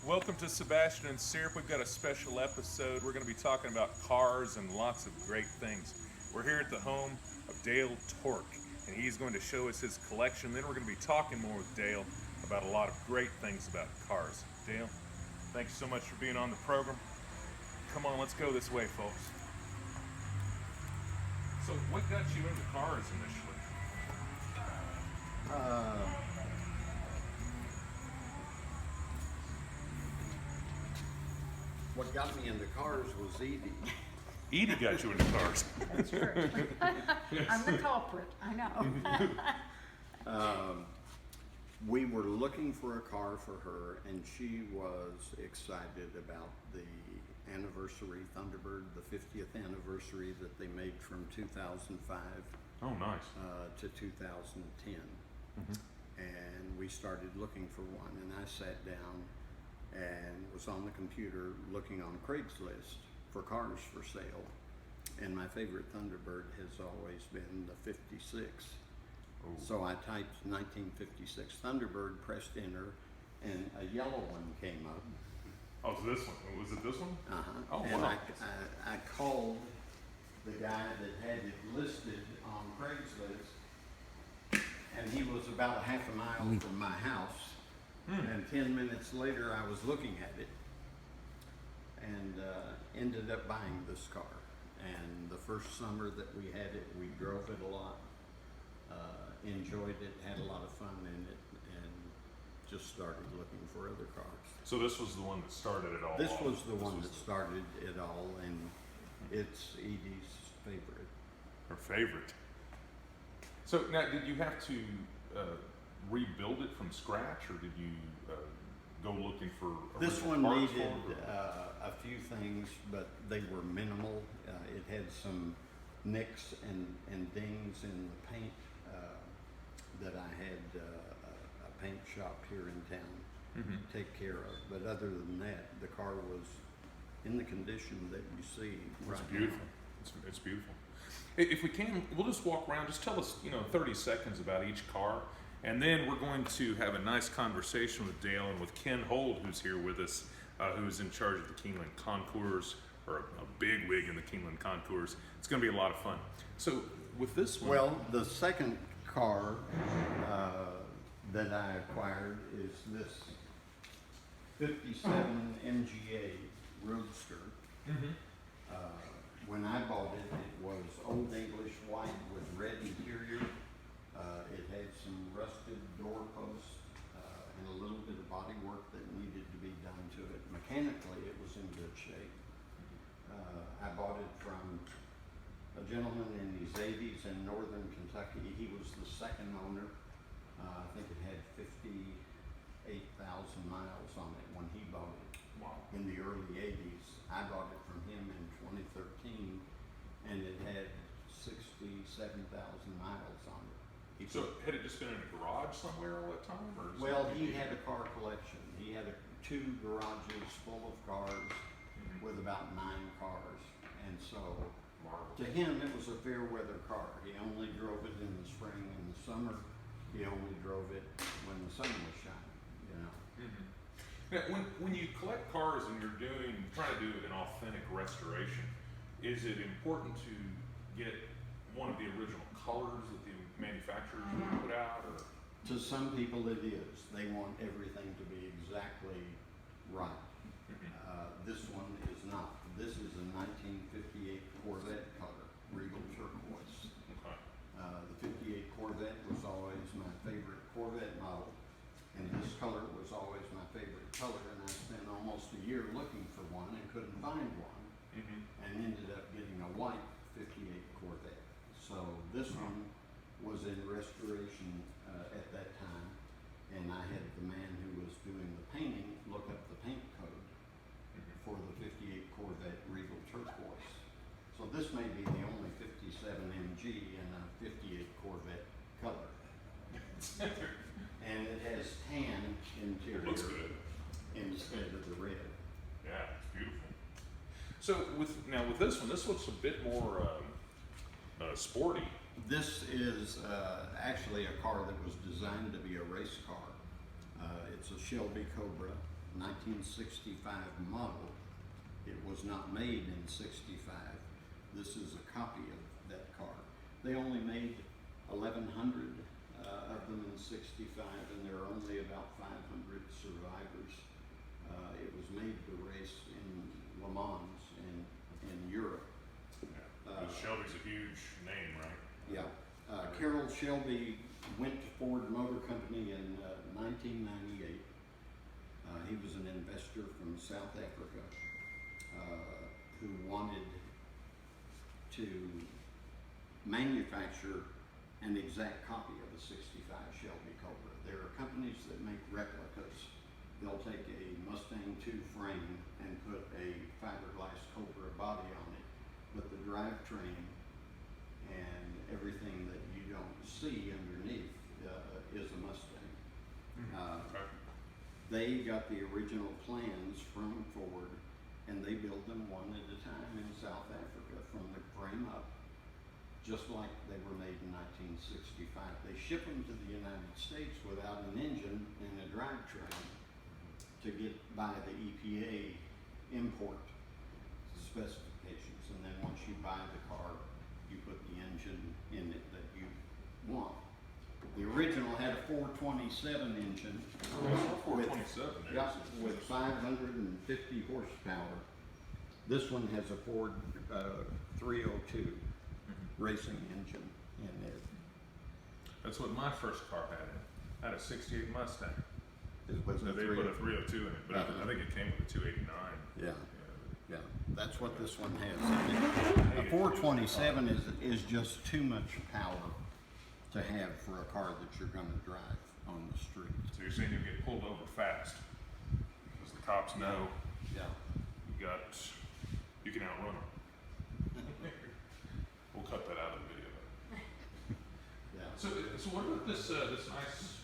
Welcome to Sebastian and Sierp. We've got a special episode. We're going to be talking about cars and lots of great things. We're here at the home of Dale Torok, and he's going to show us his collection. Then we're going to be talking more with Dale about a lot of great things about cars. Dale, thanks so much for being on the program. Come on, let's go this way, folks. So what got you into cars initially? What got me into cars was Edie. Edie got you into cars. That's true. I'm the culprit, I know. We were looking for a car for her, and she was excited about the anniversary Thunderbird, the 50th anniversary that they made from 2005 Oh, nice. to 2010. And we started looking for one, and I sat down and was on the computer looking on Craigslist for cars for sale. And my favorite Thunderbird has always been the 56. Oh. So I typed 1956 Thunderbird, pressed enter, and a yellow one came up. Oh, so this one. Was it this one? Uh-huh. Oh, and wow. I called the guy that had it listed on Craigslist, and he was about a half a mile from my house. And 10 minutes later, I was looking at it and ended up buying this car. And the first summer that we had it, we drove it a lot, enjoyed it, had a lot of fun in it, and just started looking for other cars. So this was the one that started it all. This off. was the This one was that started it all, and it's Edie's favorite. her favorite. So now, did you have to rebuild it from scratch, or did you go looking for This original one parts needed for it, or- a few things, but they were minimal. It had some nicks and dings in the paint that I had a paint shop here in town take care of. But other than that, the car was in the condition that you see right It's beautiful. It's beautiful. If we can, we'll just walk around. Just tell us, 30 seconds about each car, and then we're going to have a nice conversation with Dale and with Ken Hold, who's here with us, who's in charge of the Keeneland Concours, or a big wig in the Keeneland Concours. It's going to be a lot of fun. So with this one, Well, the second car that I acquired is this 57 MGA Roadster. When I bought it, it was Old English white with red interior. It had some rusted doorposts and a little bit of body work that needed to be done to it. Mechanically, it was in good shape. I bought it from a gentleman in his 80s in northern Kentucky. He was the second owner. I think it had 58,000 miles on it when he bought it. wow. In the early 80s. I bought it from him in 2013, and it had 67,000 miles on it. So had it just been in a garage somewhere all that time, or? is Well, it- he had a car collection. He had two garages full of cars with about 9 cars. And so Marvelous. to him, it was a fair weather car. He only drove it in the spring and the summer. He only drove it when the sun was shining, Now, when you collect cars and you're trying to do an authentic restoration, is it important to get one of the original colors that the manufacturers put out, or? To some people it is. They want everything to be exactly right. This one is not. This is a 1958 Corvette color, Regal turquoise. Okay. The 58 Corvette was always my favorite Corvette model, and this color was always my favorite color, and I spent almost a year looking for one and couldn't find one, and ended up getting a white 58 Corvette. So this one was in restoration at that time, and I had the man who was doing the painting look up the paint code for the 58 Corvette Regal turquoise. So this may be the only 57 MG in a 58 Corvette color. And it has tan interior Looks good. instead of the red. Yeah, it's beautiful. So with this one, this looks a bit more sporty. This is actually a car that was designed to be a race car. It's a Shelby Cobra, 1965 model. It was not made in '65. This is a copy of that car. They only made 1,100 of them in '65, and there are only about 500 survivors. It was made to race in Le Mans in Europe. Yeah. Shelby's a huge name, right? Yeah. Carroll Shelby went to Ford Motor Company in 1998. He was an investor from South Africa who wanted to manufacture an exact copy of a '65 Shelby Cobra. There are companies that make replicas. They'll take a Mustang 2 frame and put a fiberglass Cobra body on it, but the drivetrain and everything that you don't see underneath is a Mustang. Okay. They got the original plans from Ford, and they built them one at a time in South Africa from the frame up, just like they were made in 1965. They ship them to the United States without an engine and a drivetrain to get by the EPA import specifications, and then once you buy the car, you put the engine in it that you want. The original had a 427 engine. Oh, 427 there. Yeah, with 550 horsepower. This one has a Ford 302 racing engine in it. That's what my first car had. I had a '68 Mustang. It was So a they put a 302. 302 in it, but I think it came with a 289. Yeah, yeah, that's what this one has. A 427 is just too much power to have for a car that you're going to drive on the street. So you're saying you'll get pulled over fast because the cops know Yeah. you can outrun them. We'll cut that out of the video. Yeah. So what about this nice?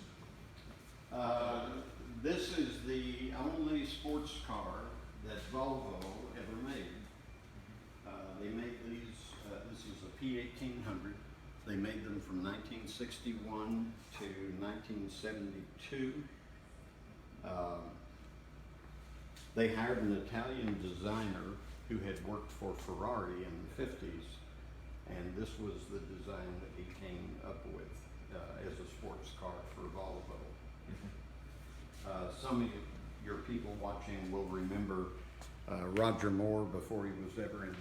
This is the only sports car that Volvo ever made. They make these, this is a P1800. They made them from 1961 to 1972. They hired an Italian designer who had worked for Ferrari in the 50s, and this was the design that he came up with as a sports car for Volvo. Some of your people watching will remember Roger Moore, before he was ever in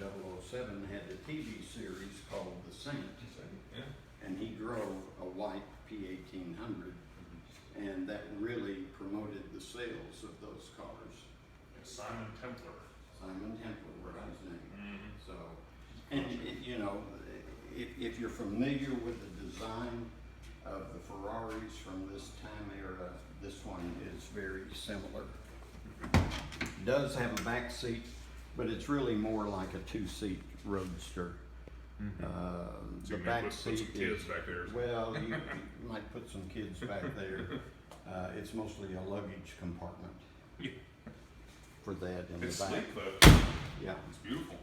007, had a TV series called The Saint. Yeah. And he drove a white P1800, and that really promoted the sales of those cars. Simon Templar. Simon Templar was his name. Mm-hmm. So, and you know, if you're familiar with the design of the Ferraris from this time era, this one is very similar. It does have a back seat, but it's really more like a two-seat roadster. So The you may back put some seat kids is, back there. well, you might put some kids back there. It's mostly a luggage compartment Yeah. for that in It's the back. sleek though. Yeah. It's beautiful.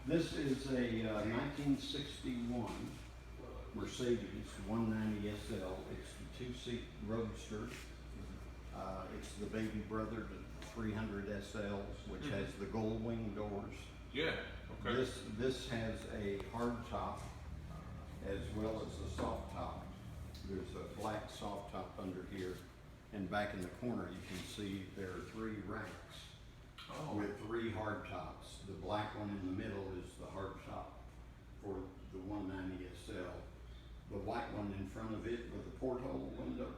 This is a 1961 Mercedes 190 SL. It's the two-seat roadster. It's the baby brother to 300 SLs, which has the gold wing doors. Yeah. Okay. This has a hard top as well as a soft top. There's a black soft top under here, and back in the corner you can see there are 3 racks with 3 hard tops. The black one in the middle is the hard top for the 190 SL. The white one in front of it with the porthole window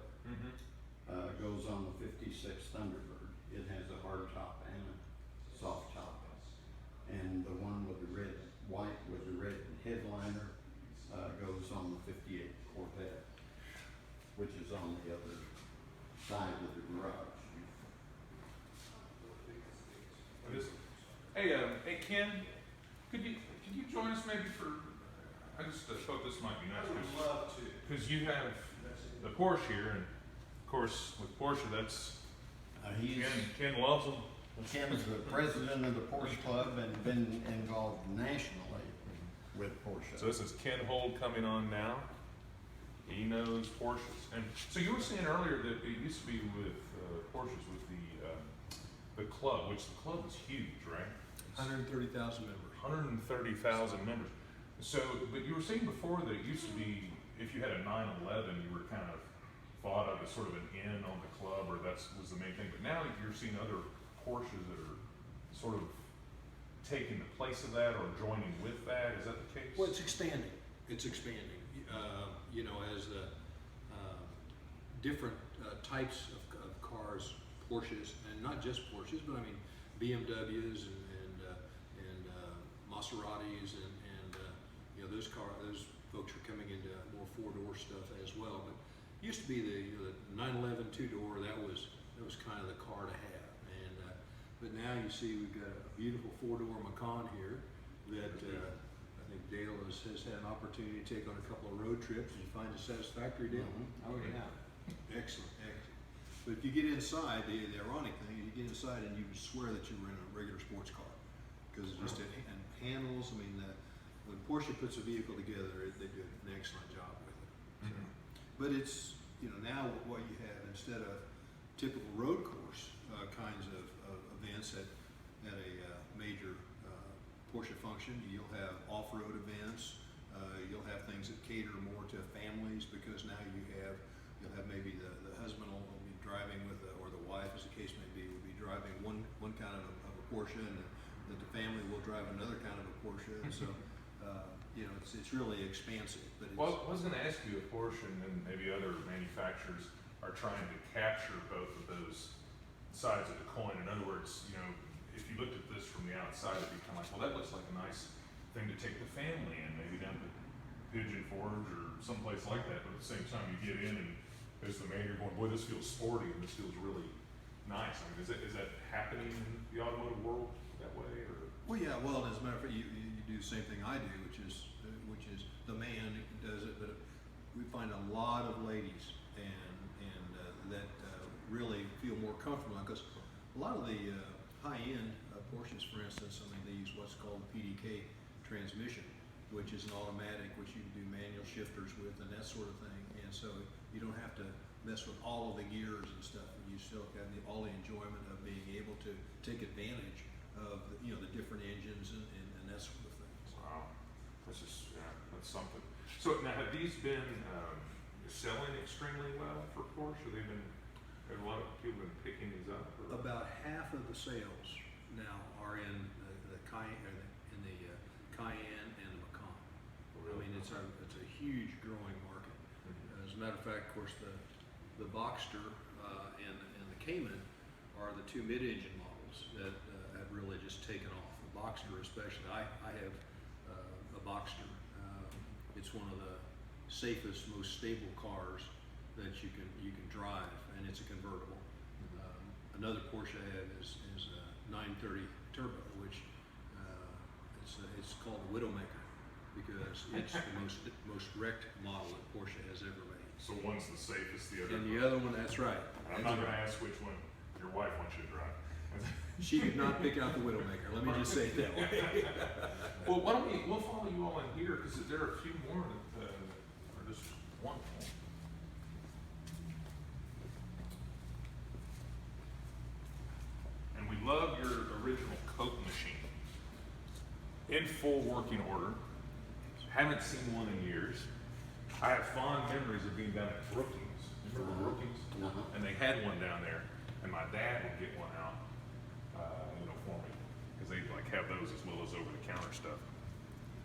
goes on the 56 Thunderbird. It has a hard top and a soft top. And the one with the white with the red headliner goes on the 58 Corvette, which is on the other side of the garage. Hey, Ken, could you join us maybe for? I just thought this might be nice. I would love to. Because you have the Porsche here, and of course with Porsche, that's Ken loves them. Ken is the president of the Porsche Club and been involved nationally with Porsche. So this is Ken Hold coming on now. He knows Porsches. And so you were saying earlier that it used to be with Porsches with the club, which the club is huge, right? 130,000 members. 130,000 members. So, but you were saying before that it used to be, if you had a 911, you were kind of thought of as sort of an in on the club, or was the main thing. But now you're seeing other Porsches that are sort of taking the place of that or joining with that. Is that the case? Well, it's expanding. It's expanding. You know, as the different types of cars, Porsches, and not just Porsches, but I mean BMWs and Maseratis and you know, those folks are coming into more four-door stuff as well. But it used to be the 911 two-door. That was kind of the car to have. And but now you see we've got a beautiful four-door Macan here that I think Dale has had an opportunity to take on a couple of road trips and find it satisfactory, Dale. Oh, yeah. Excellent, excellent. But if you get inside, the ironic thing is you get inside and you would swear that you were in a regular sports car. Because just and handles, I mean, when Porsche puts a vehicle together, they do an excellent job with it. So, but it's, you know, now what you have, instead of typical road course kinds of events at a major Porsche function, you'll have off-road events, you'll have things that cater more to families, because now you'll have maybe the husband will be driving with, or the wife, as the case may be, will be driving one kind of a Porsche, and that the family will drive another kind of a Porsche. And so, you know, it's really expansive. But Well, I was going to ask you if Porsche and maybe other manufacturers are trying to capture both of those sides of the coin. In other words, you know, if you looked at this from the outside, it'd be kind of like, well, that looks like a nice thing to take the family in, maybe down to Pigeon Forge or someplace like that. But at the same time, you get in and as the man, you're going, boy, this feels sporty and this feels really nice. I mean, is that happening in the automotive world that way? Or? well, yeah. Well, as a matter of fact, you do the same thing I do, which is the man does it. But we find a lot of ladies that really feel more comfortable, because a lot of the high-end Porsches, for instance, I mean, they use what's called PDK transmission, which is an automatic, which you can do manual shifters with and that sort of thing. And so you don't have to mess with all of the gears and stuff. You still have all the enjoyment of being able to take advantage of the different engines and that sort of thing. Wow, that's something. So now, have these been selling extremely well for Porsche? Have a lot of people been picking these up? Or? About half of the sales now are in the Cayenne, Cayenne and the Macan. I mean, it's a huge growing market. As a matter of fact, of course, the Boxster and the Cayman are the two mid-engine models that have really just taken off. The Boxster, especially, I have a Boxster. It's one of the safest, most stable cars that you can drive, and it's a convertible. Another Porsche I have is a 930 Turbo, which it's called the Widowmaker, because it's the most wrecked model that Porsche has ever made. So one's the safest, the other. And the other one, that's right. I'm not going to ask which one your wife wants you to drive. She did not pick out the Widowmaker. Let me just say it that way. Well, why don't we'll follow you all in here, because there are a few more that are just wonderful. And we love your original Coke machine. In full working order. Haven't seen one in years. I have fond memories of being down at Brookings. Remember Brookings? Uh-huh. And they had one down there, and my dad would get one out, for me, because they have those as well as over-the-counter stuff.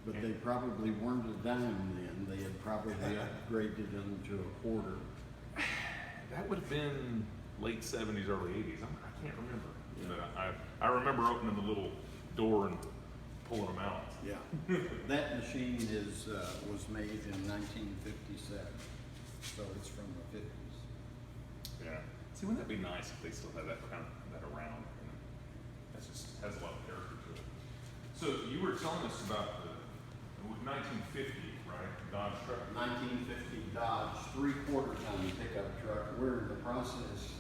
But they probably weren't a dime then. They had probably upgraded them to a quarter. That would have been late 70s, early 80s. I can't remember. Yeah. But I remember opening the little door and pulling them out. Yeah. That machine was made in 1957, so it's from the 50s. Yeah. See, wouldn't that be nice if they still had that around? That just has a lot of character to it. So you were telling us about the 1950, right? Dodge truck. 1950 Dodge 3/4-ton pickup truck. We're in the process.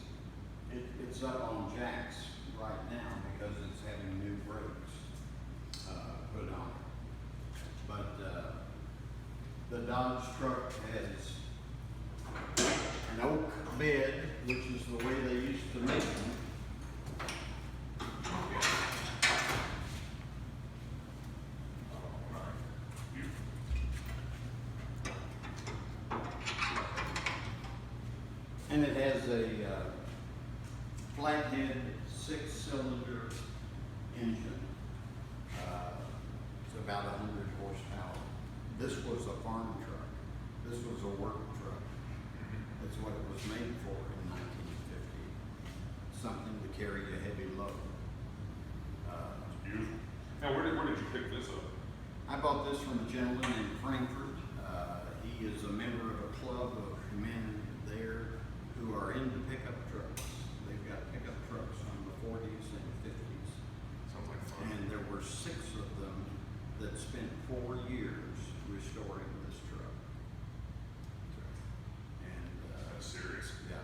It's up on jacks right now because it's having new brakes put on it. But the Dodge truck has an oak bed, which is the way they used to make them. And it has a flathead 6-cylinder engine. It's about 100 horsepower. This was a farm truck. This was a work truck. That's what it was made for in 1950. Something to carry a heavy load. Beautiful. Now, where did you pick this up? I bought this from a gentleman in Frankfurt. He is a member of a club of men there who are into pickup trucks. They've got pickup trucks from the 40s and 50s. Sounds like fun. And there were 6 of them that spent 4 years restoring this truck. And That's serious. yeah,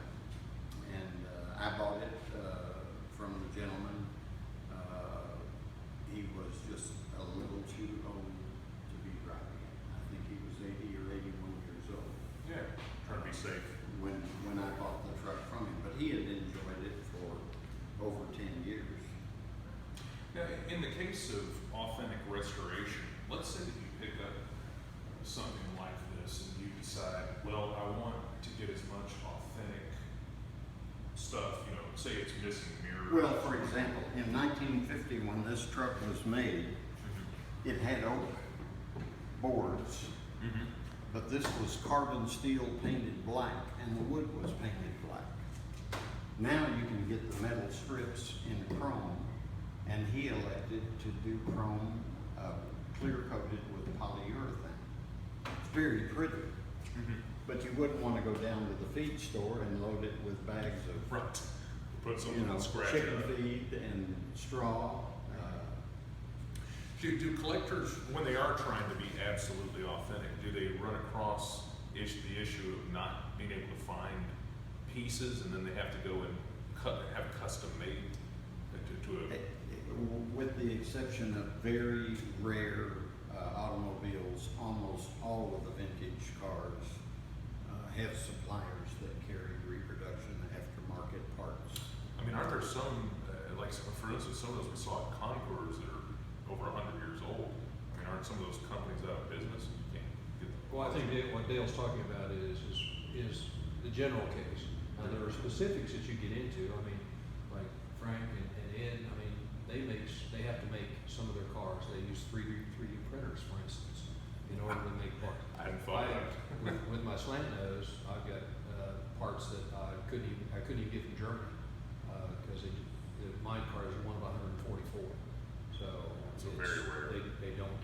and I bought it from the gentleman. He was just a little too old to be driving it. I think he was 80 or 81 years old Yeah, trying to be safe. when I bought the truck from him, but he had enjoyed it for over 10 years. Now, in the case of authentic restoration, let's say that you pick up something like this and you decide, well, I want to get as much authentic stuff, you know, say it's missing mirrors. Well, for example, in 1950, when this truck was made, it had oak boards, but this was carbon steel painted black, and the wood was painted black. Now you can get the metal strips in chrome, and he elected to do chrome clear coated with polyurethane. It's very pretty, but you wouldn't want to go down to the feed store and load it with bags of Right. Put something on scratch it chicken up. feed and straw. Do collectors, when they are trying to be absolutely authentic, do they run across the issue of not being able to find pieces, and then they have to go and have custom made With the exception of very rare automobiles, almost all of the vintage cars have suppliers that carry reproduction aftermarket parts. I mean, aren't there some, like for instance, some of those we saw at Concours that are over 100 years old? I mean, aren't some of those companies out of business and you can't get them? Well, I think what Dale's talking about is the general case. Now, there are specifics that you get into. I mean, like Frank and Ed, I mean, they have to make some of their cars. They use 3D printers, for instance, in order to make parts. I hadn't thought of that. With my slant nose, I've got parts that I couldn't even get from Germany because my cars are one of 144. So very rare. They don't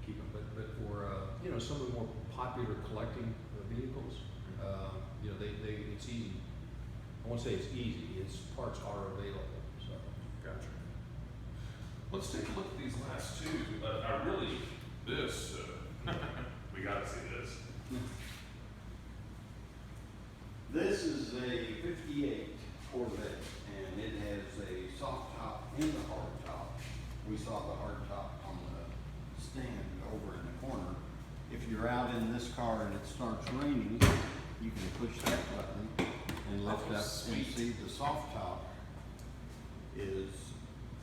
keep them. But for some of the more popular collecting vehicles, it's easy. I won't say it's easy. Its parts are available. So Gotcha. Let's take a look at these last two. We gotta see this. This is a 58 Corvette, and it has a soft top and a hard top. We saw the hard top on the stand over in the corner. If you're out in this car and it starts raining, you can push that button and lift Oh, up sweet. and see the soft top is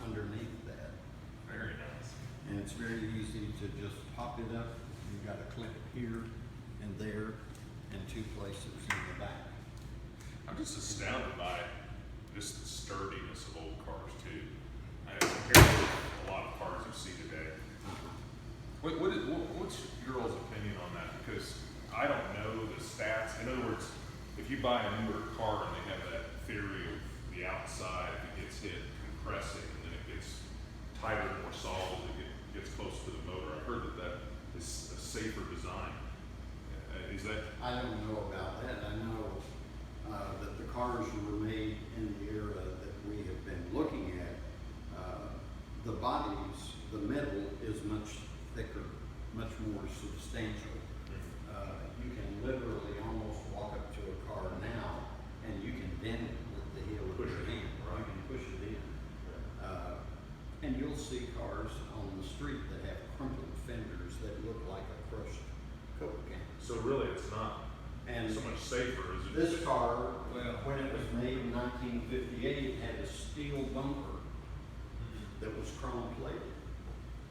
underneath that. Very nice. And it's very easy to just pop it up. You've got a clip here and there and 2 places in the back. I'm just astounded by just the sturdiness of old cars too. I compared to a lot of cars you see today. What's your all's opinion on that? Because I don't know the stats. In other words, if you buy a newer car and they have that theory of the outside, if it gets hit compressing and then it gets tighter and more solid as it gets close to the motor. I've heard that is a safer design. Is that? I don't know about that. I know that the cars were made in the era that we have been looking at. The bodies, the metal is much thicker, much more substantial. You can literally almost walk up to a car now and you can bend it with the heel of Push your it in, hand. right. You can push it in. And you'll see cars on the street that have crumpled fenders that look like a crushed Coke can. So really, it's not And So much safer, is it? this car, Well- when it was made in 1958, had a steel bumper that was chrome plated.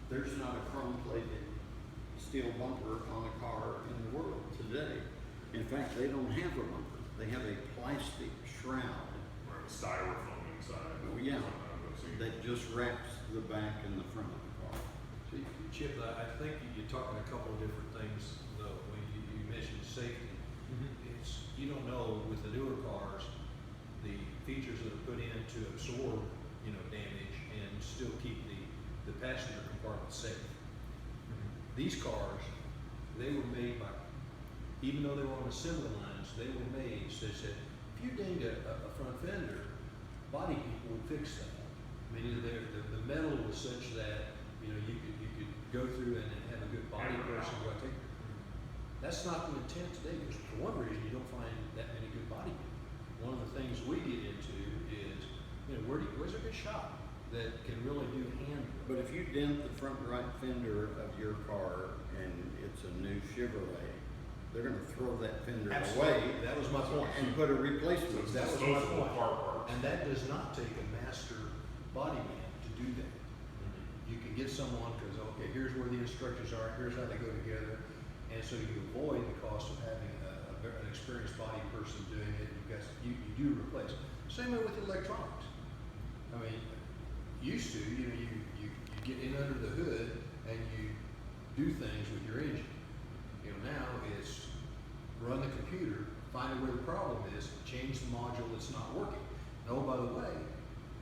There's not a chrome plated steel bumper on a car in the world today. In fact, they don't have a bumper. They have a plastic shroud Or styrofoam inside. Oh, yeah. Something I've seen. that just wraps the back and the front of the car. So, Chip, I think you're talking a couple of different things, though, when you mentioned safety. It's, you don't know with the newer cars, the features that are put in to absorb, damage and still keep the passenger compartment safe. These cars, they were made by, even though they were on assembly lines, they were made such that if you dinged a front fender, body people would fix that. I mean, the metal was such that, you could go through and have a good body person go out take. That's not the intent today, because for one reason, you don't find that many good body people. One of the things we get into is, where's a good shop that can really do hand? But if you dent the front right fender of your car and it's a new Chevrolet, they're gonna throw that fender away That was my point. and put a replacement. That was my Disposable point. car parts. And that does not take a master body man to do that. You can get someone, because, okay, here's where the instructions are, here's how they go together. And so you avoid the cost of having an experienced body person doing it, because you do replace. Same way with electronics. I mean, used to, you get in under the hood and you do things with your engine. Now it's run the computer, find out where the problem is, change the module that's not working. And oh, by the way,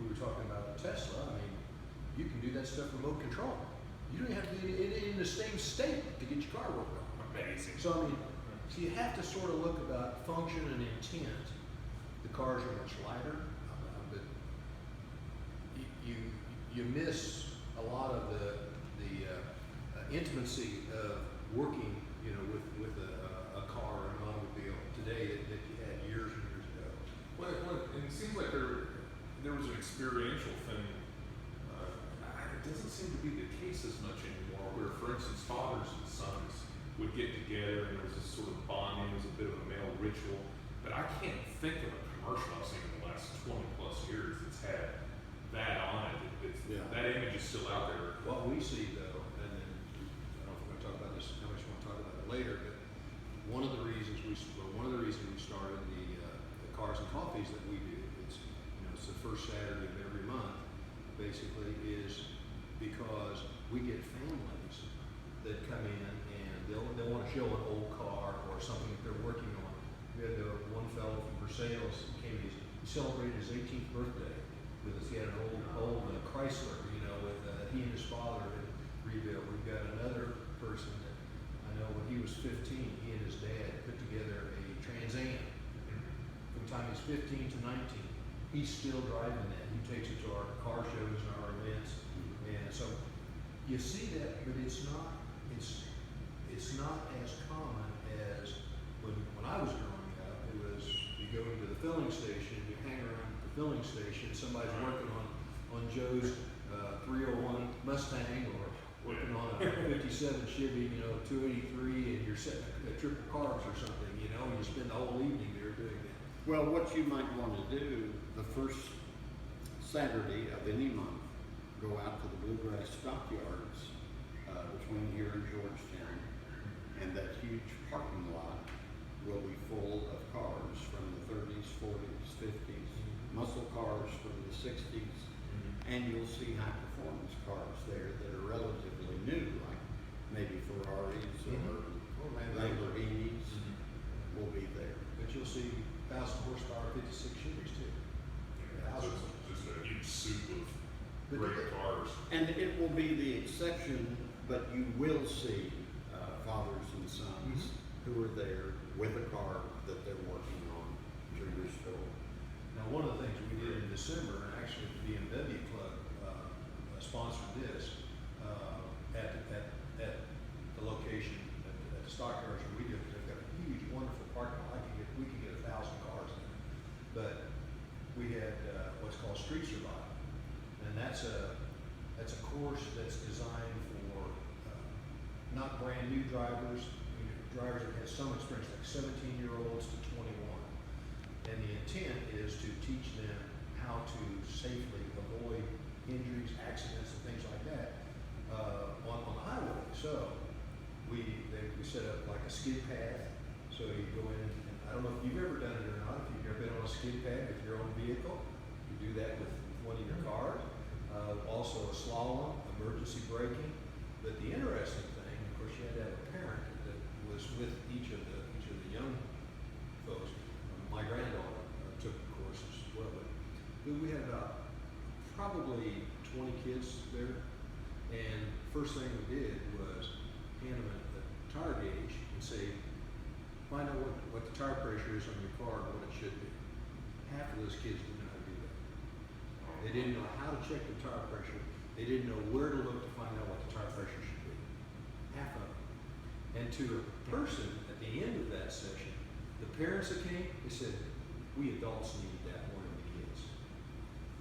we were talking about the Tesla. I mean, you can do that stuff remote control. You don't have to be in the same state to get your car working. Amazing. So I mean, so you have to sort of look about function and intent. The cars are much lighter, but you miss a lot of the intimacy of working, with a car or an automobile today that you had years and years ago. Well, it seems like there was an experiential thing. It doesn't seem to be the case as much anymore, where, for instance, fathers and sons would get together and there was this sort of bonding, it was a bit of a male ritual. But I can't think of a commercial I've seen in the last 20 plus years that's had that on it. Yeah. That image is still out there. What we see though, and then, I don't know if we're gonna talk about this, how much we wanna talk about it later, but one of the reasons we started the cars and coffees that we do, it's the first Saturday of every month, basically, is because we get families that come in and they'll wanna show an old car or something that they're working on. We had one fellow from Versailles who came, he celebrated his 18th birthday with us. He had an old Chrysler, with he and his father had rebuilt. We've got another person that I know when he was 15, he and his dad put together a Trans Am. From the time he's 15 to 19, he's still driving that. He takes it to our car shows and our events, and so you see that, but it's not as common as when I was growing up. It was, you go into the filling station, you hang around at the filling station, somebody's working on Joe's 301 Mustang or working on a 57 Chevy, 283, and you're setting a triple carbs or something, you spend the whole evening there doing that. Well, what you might want to do, the first Saturday of any month, go out to the Bluegrass Stockyards between here and Georgetown, and that huge parking lot will be full of cars from the 30s, 40s, 50s, muscle cars from the 60s, and you'll see high performance cars there that are relatively new, like maybe Ferraris or Lamborghinis will be there. But you'll see 1,000 horsepower 56 Chevys too. Just a huge soup of But great cars. And it will be the exception, but you will see fathers and sons who are there with a car that they're working on through your store. Now, one of the things we did in December, and actually the BMW Club sponsored this at the location at the Stockyards where we do. They've got a huge, wonderful parking lot. We could get 1,000 cars in. But we had what's called Street Survival, and that's a course that's designed for not brand new drivers. drivers that have some experience, like 17-year-olds to 21. And the intent is to teach them how to safely avoid injuries, accidents, and things like that on the highway. So we set up like a skid pad. So you go in, and I don't know if you've ever done it or not. If you've ever been on a skid pad with your own vehicle, you do that with one of your cars. Also a slalom, emergency braking. But the interesting thing, of course, you had to have a parent that was with each of the young folks. My granddaughter took the course as well. But we had about probably 20 kids there. And first thing we did was hand them a tire gauge and say, find out what the tire pressure is on your car and what it should be. Half of those kids didn't know how to do that. They didn't know how to check the tire pressure. They didn't know where to look to find out what the tire pressure should be. Half of them. And to a person at the end of that session, the parents that came, they said, we adults needed that more than the kids.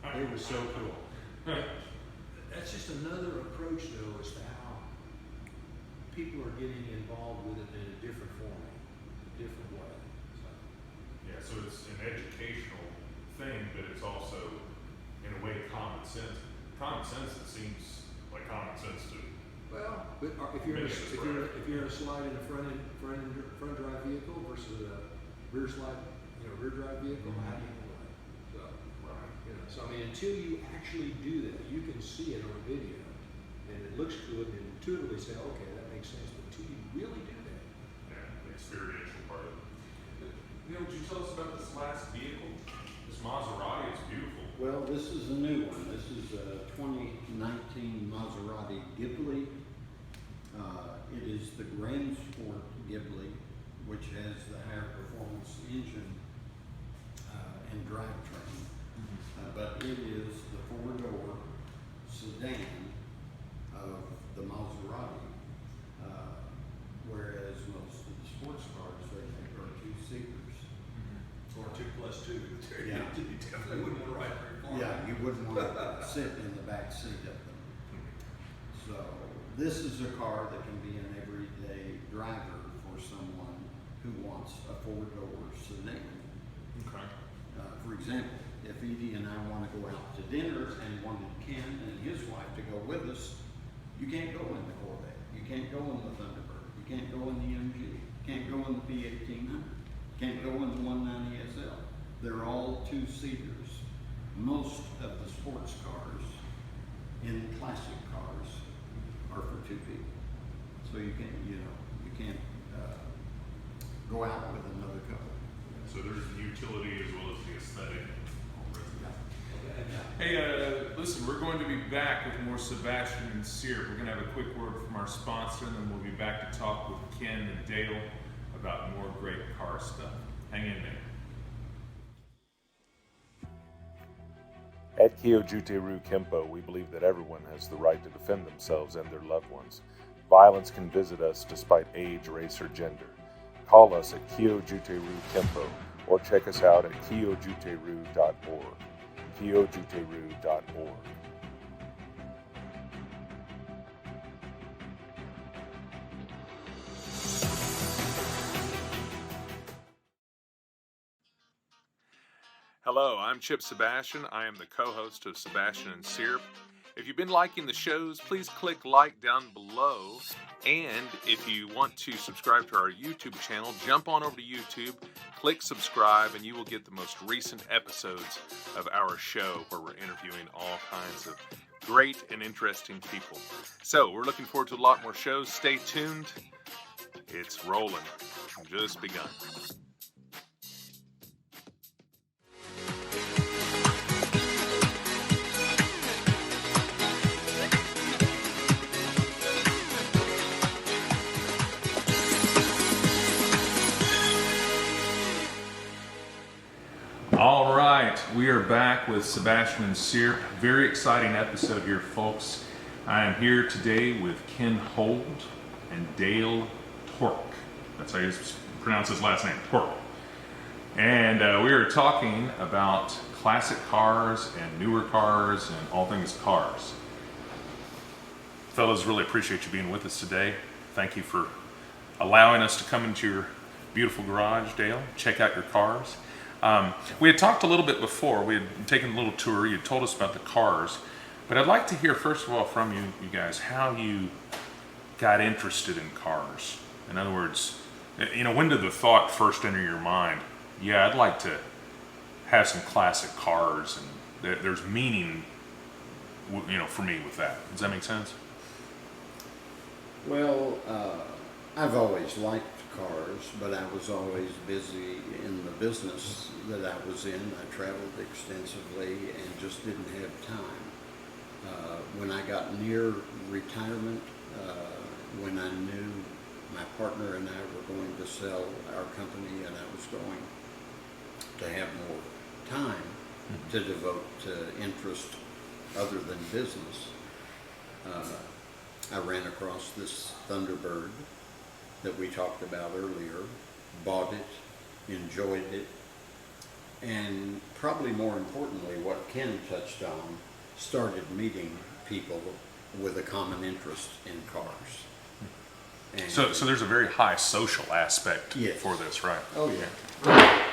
It was so cool. That's just another approach, though, as to how people are getting involved with it in a different format, a different way. Yeah, so it's an educational thing, but it's also, in a way, common sense. Common sense, it seems like common sense to. Well, but if you're in a slide in a front drive vehicle versus a rear slide, rear drive vehicle, how do you know that? So, Right. so I mean, until you actually do that, you can see it on video, and it looks good, and intuitively say, okay, that makes sense. But until you really do that, Yeah, the experiential part of it. Neil, would you tell us about this last vehicle? This Maserati is beautiful. Well, this is a new one. This is a 2019 Maserati Ghibli. It is the Grand Sport Ghibli, which has the higher performance engine and drivetrain. But it is the four-door sedan of the Maserati, whereas most of the sports cars are two-seaters. or 2+2, Yeah. you definitely wouldn't want to ride very far. Yeah, you wouldn't want to sit in the back seat of them. So this is a car that can be an everyday driver for someone who wants a four-door sedan. Okay. For example, if Edie and I want to go out to dinner and wanted Ken and his wife to go with us, you can't go in the Corvette, you can't go in the Thunderbird, you can't go in the MG, you can't go in the P1800, you can't go in the 190 SL. They're all two-seaters. Most of the sports cars in classic cars are for two people. So you can't go out with another couple. So there's the utility as well as the aesthetic. Hey, listen, we're going to be back with more Sebastian and Sierp. We're going to have a quick word from our sponsor, and then we'll be back to talk with Ken and Dale about more great car stuff. Hang in there. At Kyojuteru Kempo, we believe that everyone has the right to defend themselves and their loved ones. Violence can visit us despite age, race, or gender. Call us at Kyojuteru Kempo or check us out at kyojuteru.org. kyojuteru.org. Hello, I'm Chip Sebastian. I am the co-host of Sebastian and Sierp. If you've been liking the shows, please click like down below. And if you want to subscribe to our YouTube channel, jump on over to YouTube, click subscribe, and you will get the most recent episodes of our show where we're interviewing all kinds of great and interesting people. So we're looking forward to a lot more shows. Stay tuned. It's rolling. Just begun. All right, we are back with Sebastian and Sierp. Very exciting episode here, folks. I am here today with Ken Hold and Dale Torok. That's how you pronounce his last name, Torok. And we are talking about classic cars and newer cars and all things cars. Fellas, really appreciate you being with us today. Thank you for allowing us to come into your beautiful garage, Dale, check out your cars. We had talked a little bit before. We had taken a little tour. You told us about the cars. But I'd like to hear, first of all, from you guys, how you got interested in cars. In other words, when did the thought first enter your mind, yeah, I'd like to have some classic cars, and there's meaning, for me with that. Does that make sense? Well, I've always liked cars, but I was always busy in the business that I was in. I traveled extensively and just didn't have time. When I got near retirement, when I knew my partner and I were going to sell our company and I was going to have more time to devote to interest other than business, I ran across this Thunderbird that we talked about earlier, bought it, enjoyed it, and probably more importantly, what Ken touched on, started meeting people with a common interest in cars. And So there's a very high social aspect Yes. for this, right? oh yeah.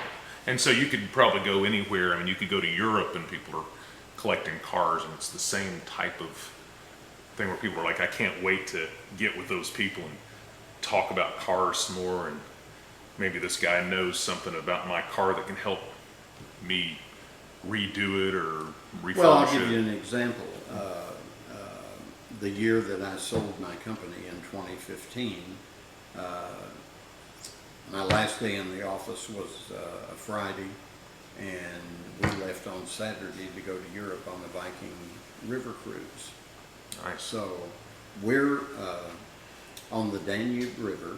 And so you could probably go anywhere. I mean, you could go to Europe and people are collecting cars, and it's the same type of thing where people are like, I can't wait to get with those people and talk about cars some more, and maybe this guy knows something about my car that can help me redo it or refurbish Well, I'll give it. you an example. The year that I sold my company in 2015, my last day in the office was a Friday, and we left on Saturday to go to Europe on the Viking River cruise. Nice. So we're on the Danube River,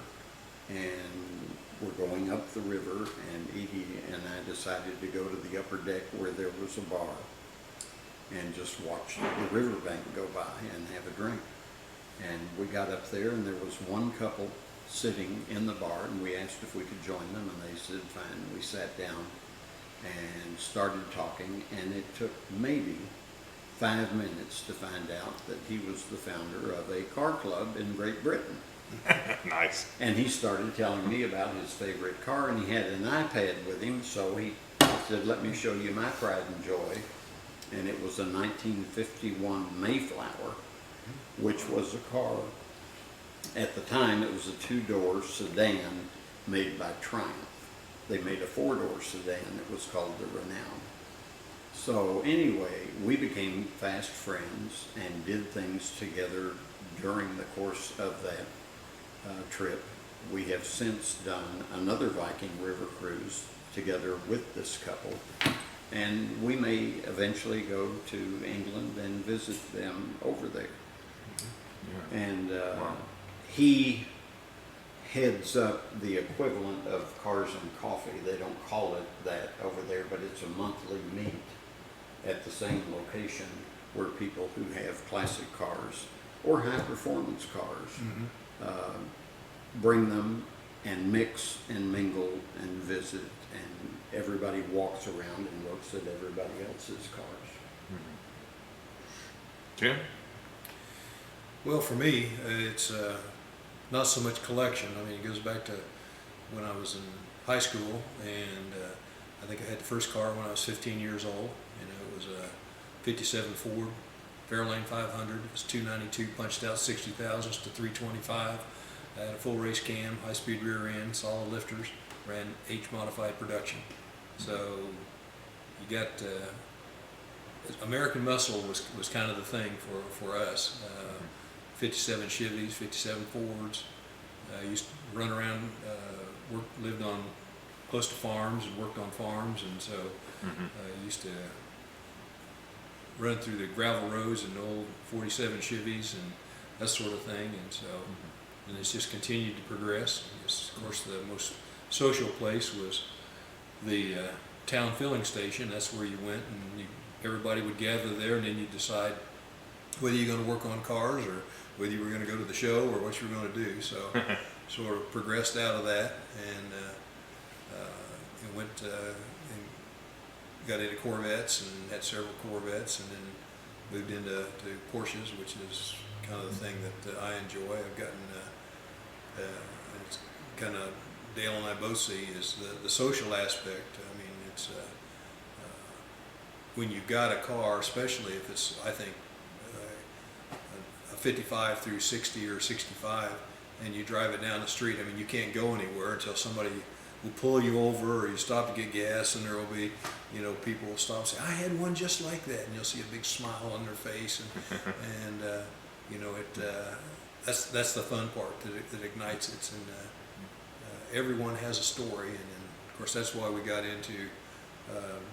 and we're going up the river, and Edie and I decided to go to the upper deck where there was a bar and just watch the riverbank go by and have a drink. And we got up there, and there was one couple sitting in the bar, and we asked if we could join them, and they said fine. We sat down and started talking, and it took maybe 5 minutes to find out that he was the founder of a car club in Great Britain. Nice. And he started telling me about his favorite car, and he had an iPad with him, so he said, let me show you my pride and joy. And it was a 1951 Mayflower, which was a car, at the time it was a 2-door sedan made by Triumph. They made a 4-door sedan that was called the Renown. So anyway, we became fast friends and did things together during the course of that trip. We have since done another Viking River cruise together with this couple, and we may eventually go to England and visit them over there. Yeah. And Wow. he heads up the equivalent of Cars and Coffee. They don't call it that over there, but it's a monthly meet at the same location where people who have classic cars or high performance cars bring them and mix and mingle and visit, and everybody walks around and looks at everybody else's cars. Jim? Well, for me, it's not so much collection. I mean, it goes back to when I was in high school, and I think I had the first car when I was 15 years old. It was a 57 Ford Fairlane 500. It was 292 punched out 60 thousandths to 325. I had a full race cam, high-speed rear end, solid lifters, ran H modified production. So you got American muscle was kind of the thing for us. 57 Chevys, 57 Fords. Used to run around, lived on close to farms and worked on farms, and so used to run through the gravel roads in old 47 Chevys and that sort of thing, and so and it's just continued to progress. Of course, the most social place was the town filling station. That's where you went, and everybody would gather there, and then you'd decide whether you're going to work on cars or whether you were going to go to the show or what you were going to do. So sort of progressed out of that, and went and got into Corvettes and had several Corvettes, and then moved into Porsches, which is kind of the thing that I enjoy. I've gotten it's kind of Dale and I both see is the social aspect. I mean, it's when you've got a car, especially if it's, I think, a 55 through 60 or 65, and you drive it down the street, I mean, you can't go anywhere until somebody will pull you over, or you stop to get gas, and there will be, you know, people will stop and say, I had one just like that, and you'll see a big smile on their face, and you know, that's the fun part that ignites it, and everyone has a story, and of course that's why we got into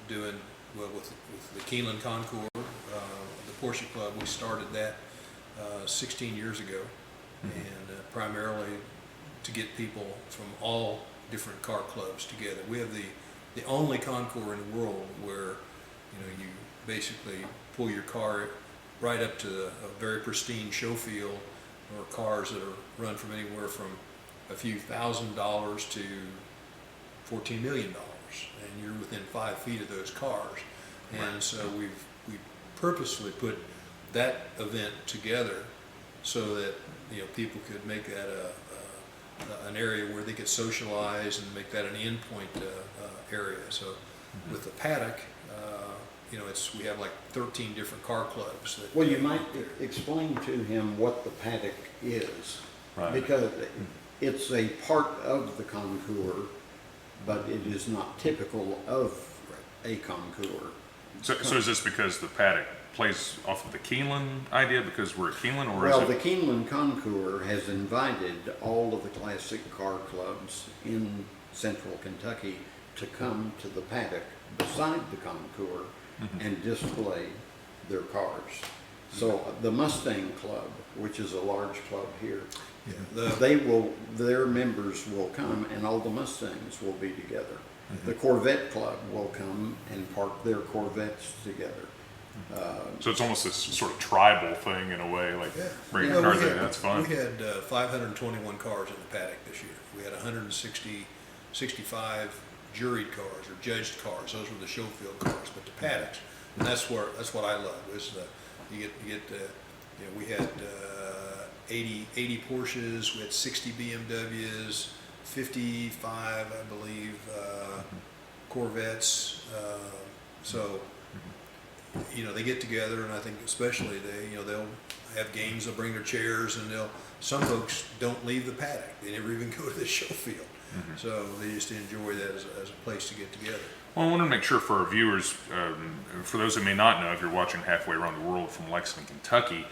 doing well with the Keeneland Concours, the Porsche Club. We started that 16 years ago, and primarily to get people from all different car clubs together. We have the only Concours in the world where, you know, you basically pull your car right up to a very pristine show field, or cars that are run from anywhere from a few $1,000s to $14 million, and you're within 5 feet of those cars. And so we purposely put that event together so that, you know, people could make that an area where they could socialize and make that an endpoint area. So with the paddock, you know, we have like 13 different car clubs. Well, you might explain to him what the paddock is, Right. because it's a part of the concours, but it is not typical of a concours. So is this because the paddock plays off of the Keeneland idea because we're at Keeneland, or Well, is the it? Keeneland Concours has invited all of the classic car clubs in central Kentucky to come to the paddock beside the concours and display their cars. So the Mustang Club, which is a large club here, their members will come, and all the Mustangs will be together. The Corvette Club will come and park their Corvettes together. So it's almost this sort of tribal thing in a way, like bringing You know, cars in. That's fun. We had 521 cars in the paddock this year. We had 65 juried cars or judged cars. Those were the show field cars, but the paddocks, and that's what I love. Is you get you know, we had 80 Porsches, we had 60 BMWs, 55 I believe Corvettes. So you know, they get together, and I think especially they'll have games. They'll bring their chairs, and some folks don't leave the paddock. They never even go to the show field. So they just enjoy that as a place to get together. Well, I want to make sure for our viewers, for those who may not know, if you're watching halfway around the world from Lexington, Kentucky,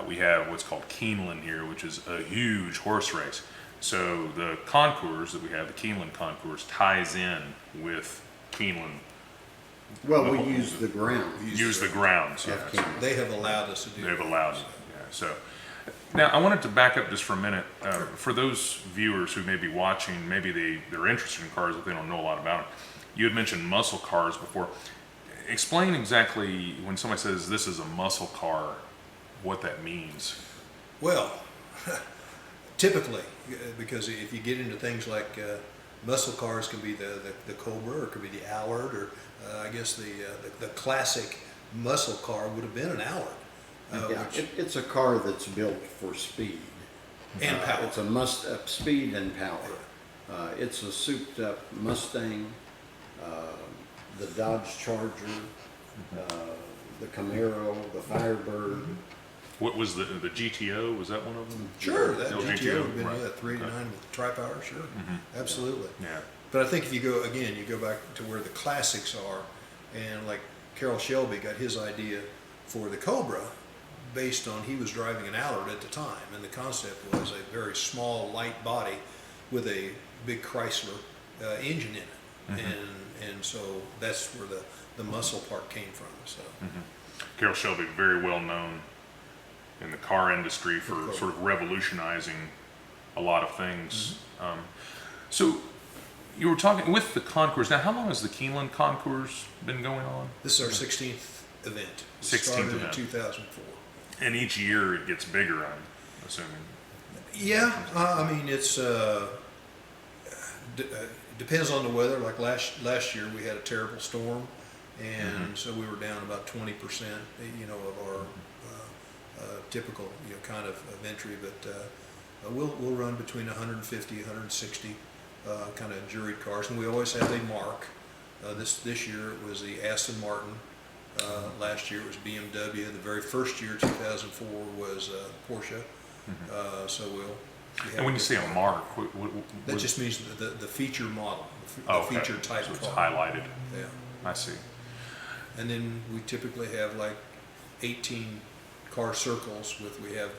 we have what's called Keeneland here, which is a huge horse race. So the concours that we have, the Keeneland concours, ties in with Keeneland. Well, we use the ground. Use the grounds. Yeah. of Keeneland. They have allowed us to do They've that. allowed it. Yeah. So now I wanted to back up just for a minute. For those viewers who may be watching, maybe they're interested in cars, but they don't know a lot about them. You had mentioned muscle cars before. Explain exactly when somebody says this is a muscle car, what that means. Well, typically, because if you get into things like muscle cars, can be the Cobra, or it could be the Allard, or I guess the classic muscle car would have been an Allard. It's a car that's built for speed And power. It's a speed and power. It's a souped-up Mustang, the Dodge Charger, the Camaro, the Firebird. What was the GTO? Was that one of them? Sure, that The old GTO would have been right. that 389 with tri-power, sure, absolutely. Yeah. But I think if you go back to where the classics are, and like Carroll Shelby got his idea for the Cobra based on, he was driving an Allard at the time, and the concept was a very small, light body with a big Chrysler engine in it, and so that's where the muscle part came from. So Carroll Shelby, very well known in the car industry for sort of revolutionizing a lot of things. So you were talking with the concours. Now, how long has the Keeneland concours been going on? this is our 16th event. It 16th started event. in 2004. And each year it gets bigger, I'm assuming. Yeah, I mean, it's depends on the weather. Like last year, we had a terrible storm, and so we were down about 20%, of our typical kind of entry. But We'll run between 150, 160 kind of juried cars, and we always have a mark. This year it was the Aston Martin. Last year it was BMW. The very first year, 2004, was Porsche. So And when you say a mark, that just means the feature model, the okay. feature type So it's car. highlighted. Yeah. I see. And then we typically have like 18 car circles we have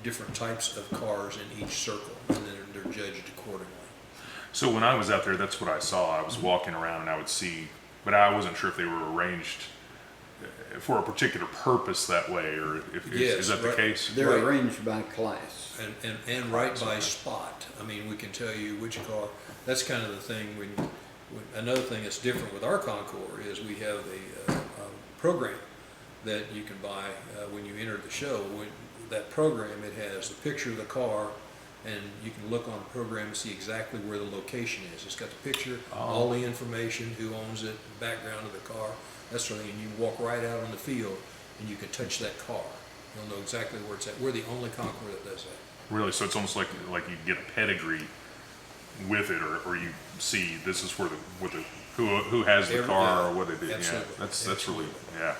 different types of cars in each circle, and then they're judged accordingly. So when I was out there, that's what I saw. I was walking around and I would see, but I wasn't sure if they were arranged for a particular purpose that way, or is that the right. case? They're Right. arranged by class. And right by spot. I mean, we can tell you which car. That's kind of the thing. Another thing that's different with our Concours is we have a program that you can buy when you enter the show. That program, it has the picture of the car, and you can look on the program and see exactly where the location is. It's got the picture, all the information, who owns it, background of the car, that sort of thing. And you walk right out on the field, and you can touch that car. You'll know exactly where it's at. We're the only Concours that does that. Really? So it's almost like you get a pedigree with it, or you see this is where who has the car or what they did. Absolutely. Yeah, that's really, Absolutely. yeah.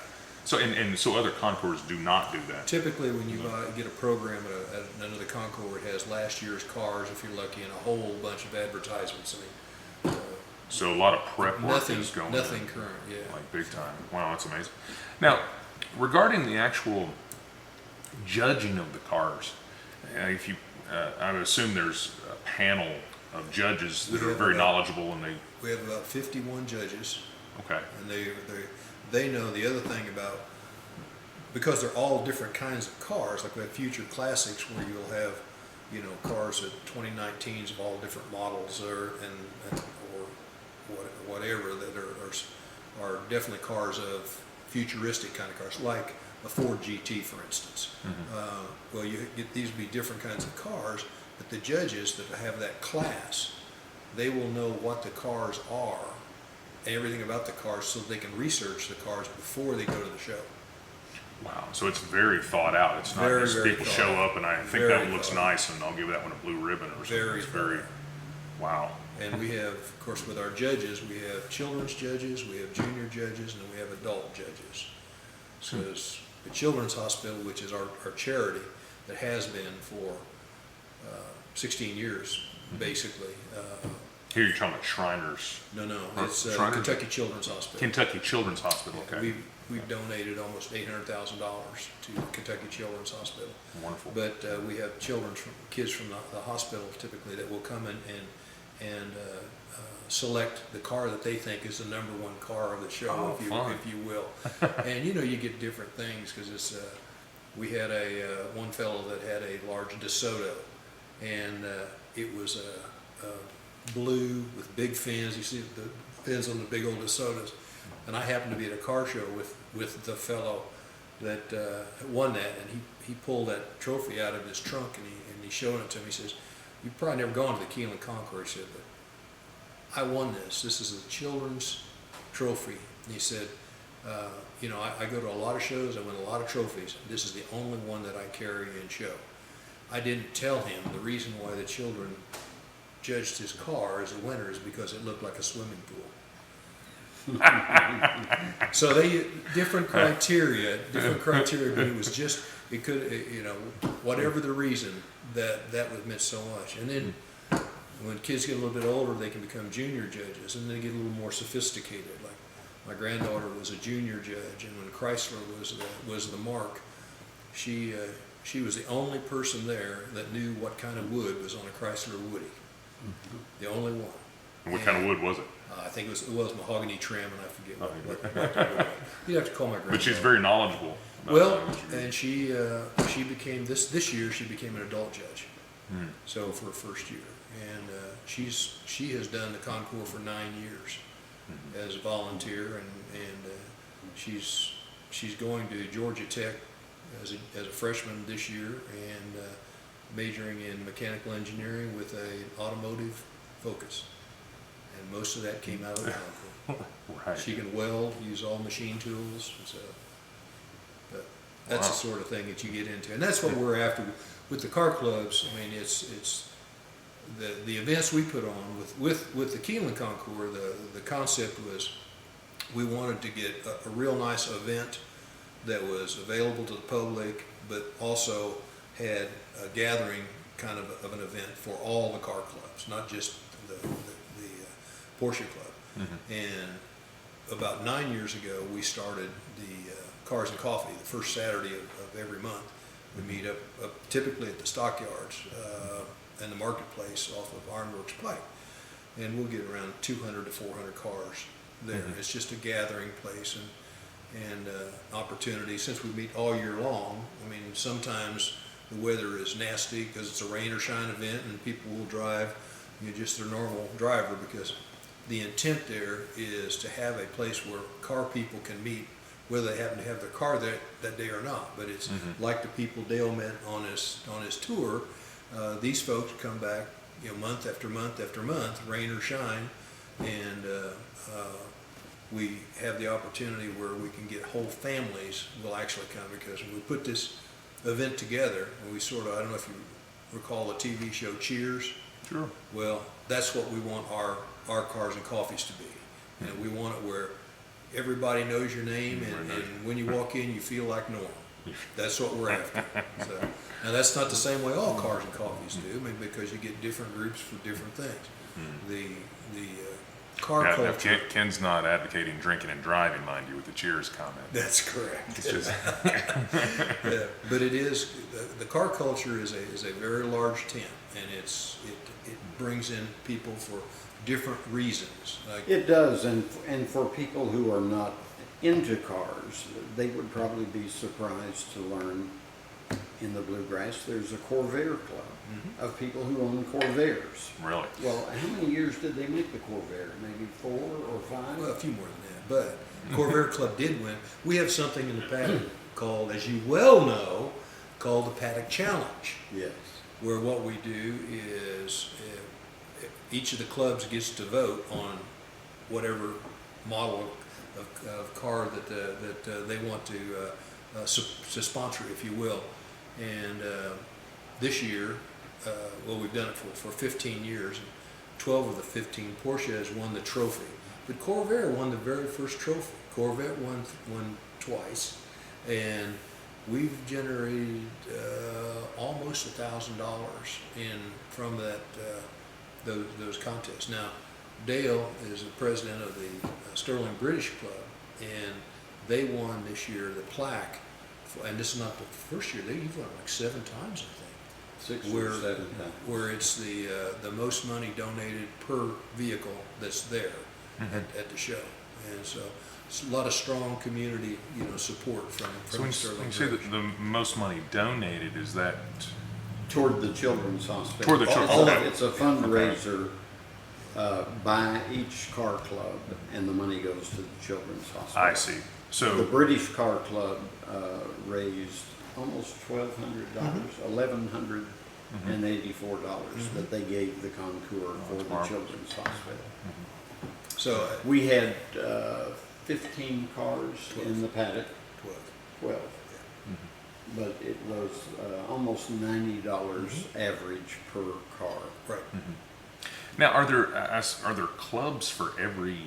So and so other Concours do not do that. Typically, when you get a program at another Concours, it has last year's cars, if you're lucky, and a whole bunch of advertisements. I mean, So a lot of prep work nothing, is going nothing in, current, yeah. like big time. Wow, that's amazing. Now, regarding the actual judging of the cars, if you, I would assume there's a panel of judges that We are have very about- knowledgeable, and they. We have about 51 judges, Okay. and they know the other thing about, because they're all different kinds of cars, like we have Future Classics where you'll have, cars at 2019s of all different models or whatever that are definitely cars of futuristic kind of cars, like a Ford GT, for instance. Well, you get these be different kinds of cars, but the judges that have that class, they will know what the cars are, everything about the cars, so they can research the cars before they go to the show. Wow. So it's very thought out. It's not Very, just very people thought show out. up and I think Very that one looks thought out. nice, and I'll give that one a blue ribbon or something. Very It's thought very. out. Wow. And we have, of course, with our judges, we have children's judges, we have junior judges, and then we have adult judges. So it's the Children's Hospital, which is our charity, that has been for 16 years, basically. Here you're talking about Shriners, No, Huh? it's Shriners? Kentucky Children's Hospital. Kentucky Children's Hospital. Okay. We've donated almost $800,000 to Kentucky Children's Hospital. Wonderful. But we have kids from the hospital typically that will come and select the car that they think is the number one car of the show, Oh, fun. if you will. And you get different things, because it's we had one fellow that had a large DeSoto, and it was blue with big fins. You see the fins on the big old DeSotos. And I happened to be at a car show with the fellow that won that, and he pulled that trophy out of his trunk, and he showed it to me. He says, "You've probably never gone to the Keeneland Concours," he said, "but I won this. This is a children's trophy." And he said, I go to a lot of shows. I win a lot of trophies. This is the only one that I carry and show." I didn't tell him the reason why the children judged his car as a winner is because it looked like a swimming pool. So different criteria, but it was just, whatever the reason, that was meant so much. And then when kids get a little bit older, they can become junior judges, and they get a little more sophisticated. Like my granddaughter was a junior judge, and when Chrysler was the mark, she was the only person there that knew what kind of wood was on a Chrysler Woody. The only one. And what kind of wood was it? I think it was mahogany trim, and I forget what type of wood. You'd have to call my granddaughter. But she's very knowledgeable. about Well, that industry. and she became this year. She became an adult judge. So for her first year, and she has done the Concours for 9 years as a volunteer, and she's going to Georgia Tech as a freshman this year, and majoring in mechanical engineering with a automotive focus. And most of that came out of the Concours. Right. She can weld, use all machine tools, so. But That's Wow. the sort of thing that you get into, and that's what we're after with the car clubs. I mean, it's the events we put on with the Keeneland Concours. The concept was we wanted to get a real nice event that was available to the public, but also had a gathering kind of an event for all the car clubs, not just the Porsche Club. And about 9 years ago, we started the Cars and Coffee, the first Saturday of every month. We meet up typically at the stockyards and the marketplace off of Ironworks Pike. And we'll get around 200 to 400 cars there. It's just a gathering place and opportunity. Since we meet all year long, I mean, sometimes the weather is nasty because it's a rain or shine event and people will drive, just their normal driver, because the intent there is to have a place where car people can meet, whether they happen to have their car that day or not. But it's like the people Dale met on his tour. These folks come back, month after month after month, rain or shine, and we have the opportunity where we can get whole families will actually come, because when we put this event together, and we sort of, I don't know if you recall the TV show Cheers. Sure. Well, that's what we want our Cars and Coffees to be. And we want it where everybody knows your name, and when you walk in, you feel like Norm. That's what we're after. So, now, that's not the same way all Cars and Coffees do, I mean, because you get different groups for different things. The car Now, culture. Ken's not advocating drinking and driving, mind you, with the Cheers comment. That's correct. It's just, Yeah, but it is, the car culture is a very large tent, and it brings in people for different reasons. Like, It does, and for people who are not into cars, they would probably be surprised to learn in the Bluegrass there's a Corvair club of people who own Corvairs. really. Well, how many years did they make the Corvair? Maybe 4 or 5? well, a few more than that, but Corvair Club did win. We have something in the paddock called, as you well know, called the Paddock Challenge, Yes. where what we do is each of the clubs gets to vote on whatever model of car that they want to sponsor, if you will. And this year, well, we've done it for 15 years, and 12 of the 15 Porsche has won the trophy. But Corvair won the very first trophy. Corvette won twice, and we've generated almost $1,000 from those contests. Now, Dale is the president of the Sterling British Club, and they won this year the plaque. And this is not the first year; you've won like 7 times, I think. 6 or 7 times. Where it's the most money donated per vehicle that's there at the show, and so it's a lot of strong community, support from So when Sterling. you say British. that the most money donated, is that Toward the Children's Hospital. Toward the children's All of hospital. it's a fundraiser by each car club, and the money goes to the Children's Hospital. I see. The So, British Car Club raised almost $1,200, $1,184 that they gave the Concours for the marvelous. Children's Hospital. So We had 15 cars in the paddock, 12. 12. But it was almost $90 average per car. Right. now are there clubs for every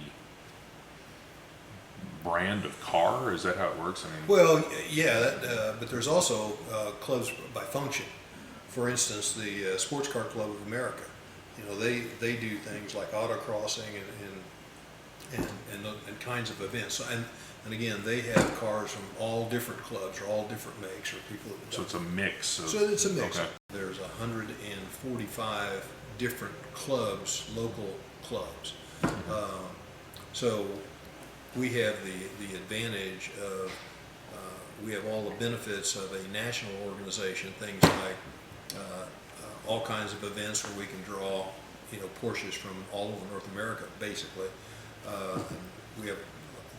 brand of car? Is that how it works? I mean, Well, yeah, but there's also clubs by function. For instance, the Sports Car Club of America. They do things like autocrossing and kinds of events. And again, they have cars from all different clubs or all different makes or people that have so done. it's a mix of. So it's a mix. Okay. There's 145 different clubs, local clubs. So we have the advantage of, we have all the benefits of a national organization, things like all kinds of events where we can draw, Porsches from all over North America, basically. We have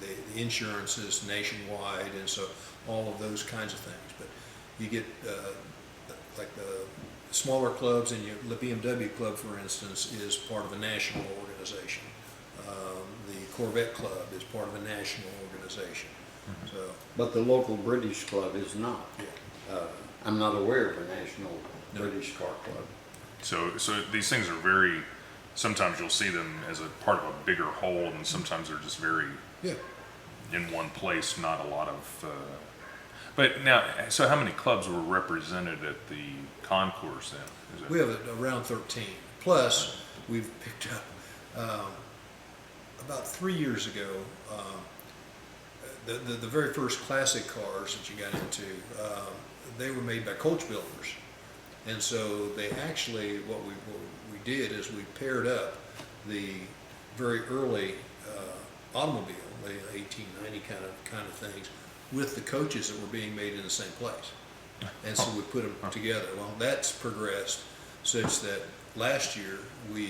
the insurance is nationwide, and so all of those kinds of things. But you get like the smaller clubs, and the BMW Club, for instance, is part of a national organization. The Corvette Club is part of a national organization. So, But the local British club is not. yeah. I'm not aware of a national No. British car club. So these things are very. Sometimes you'll see them as a part of a bigger whole, and sometimes they're just very Yeah. in one place. Not a lot of. But now, so how many clubs were represented at the concourse then? Is it- We have around 13. Plus, we've picked up, about 3 years ago, the very first classic cars that you got into, they were made by coach builders. And so they actually, what we did is we paired up the very early automobile, the 1890 kind of things, with the coaches that were being made in the same place. And so we put them together. Well, that's progressed such that last year we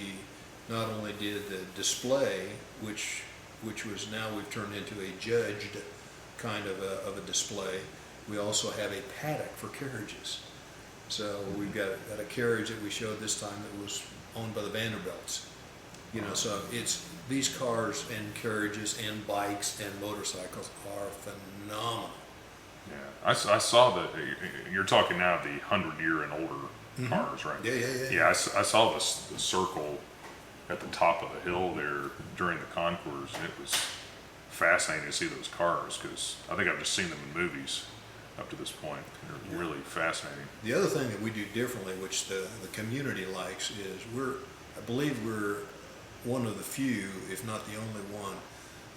not only did the display, which was now we've turned into a judged kind of a display, we also have a paddock for carriages. So we've got a carriage that we showed this time that was owned by the Vanderbilts. You know, so it's, these cars and carriages and bikes and motorcycles are phenomenal. Yeah, I saw that. You're talking now the 100-year and older cars, right? Yeah. Yeah, I saw the circle at the top of the hill there during the concours, and it was fascinating to see those cars because I think I've just seen them in movies up to this point. They're really fascinating. The other thing that we do differently, which the community likes, is I believe we're one of the few, if not the only one,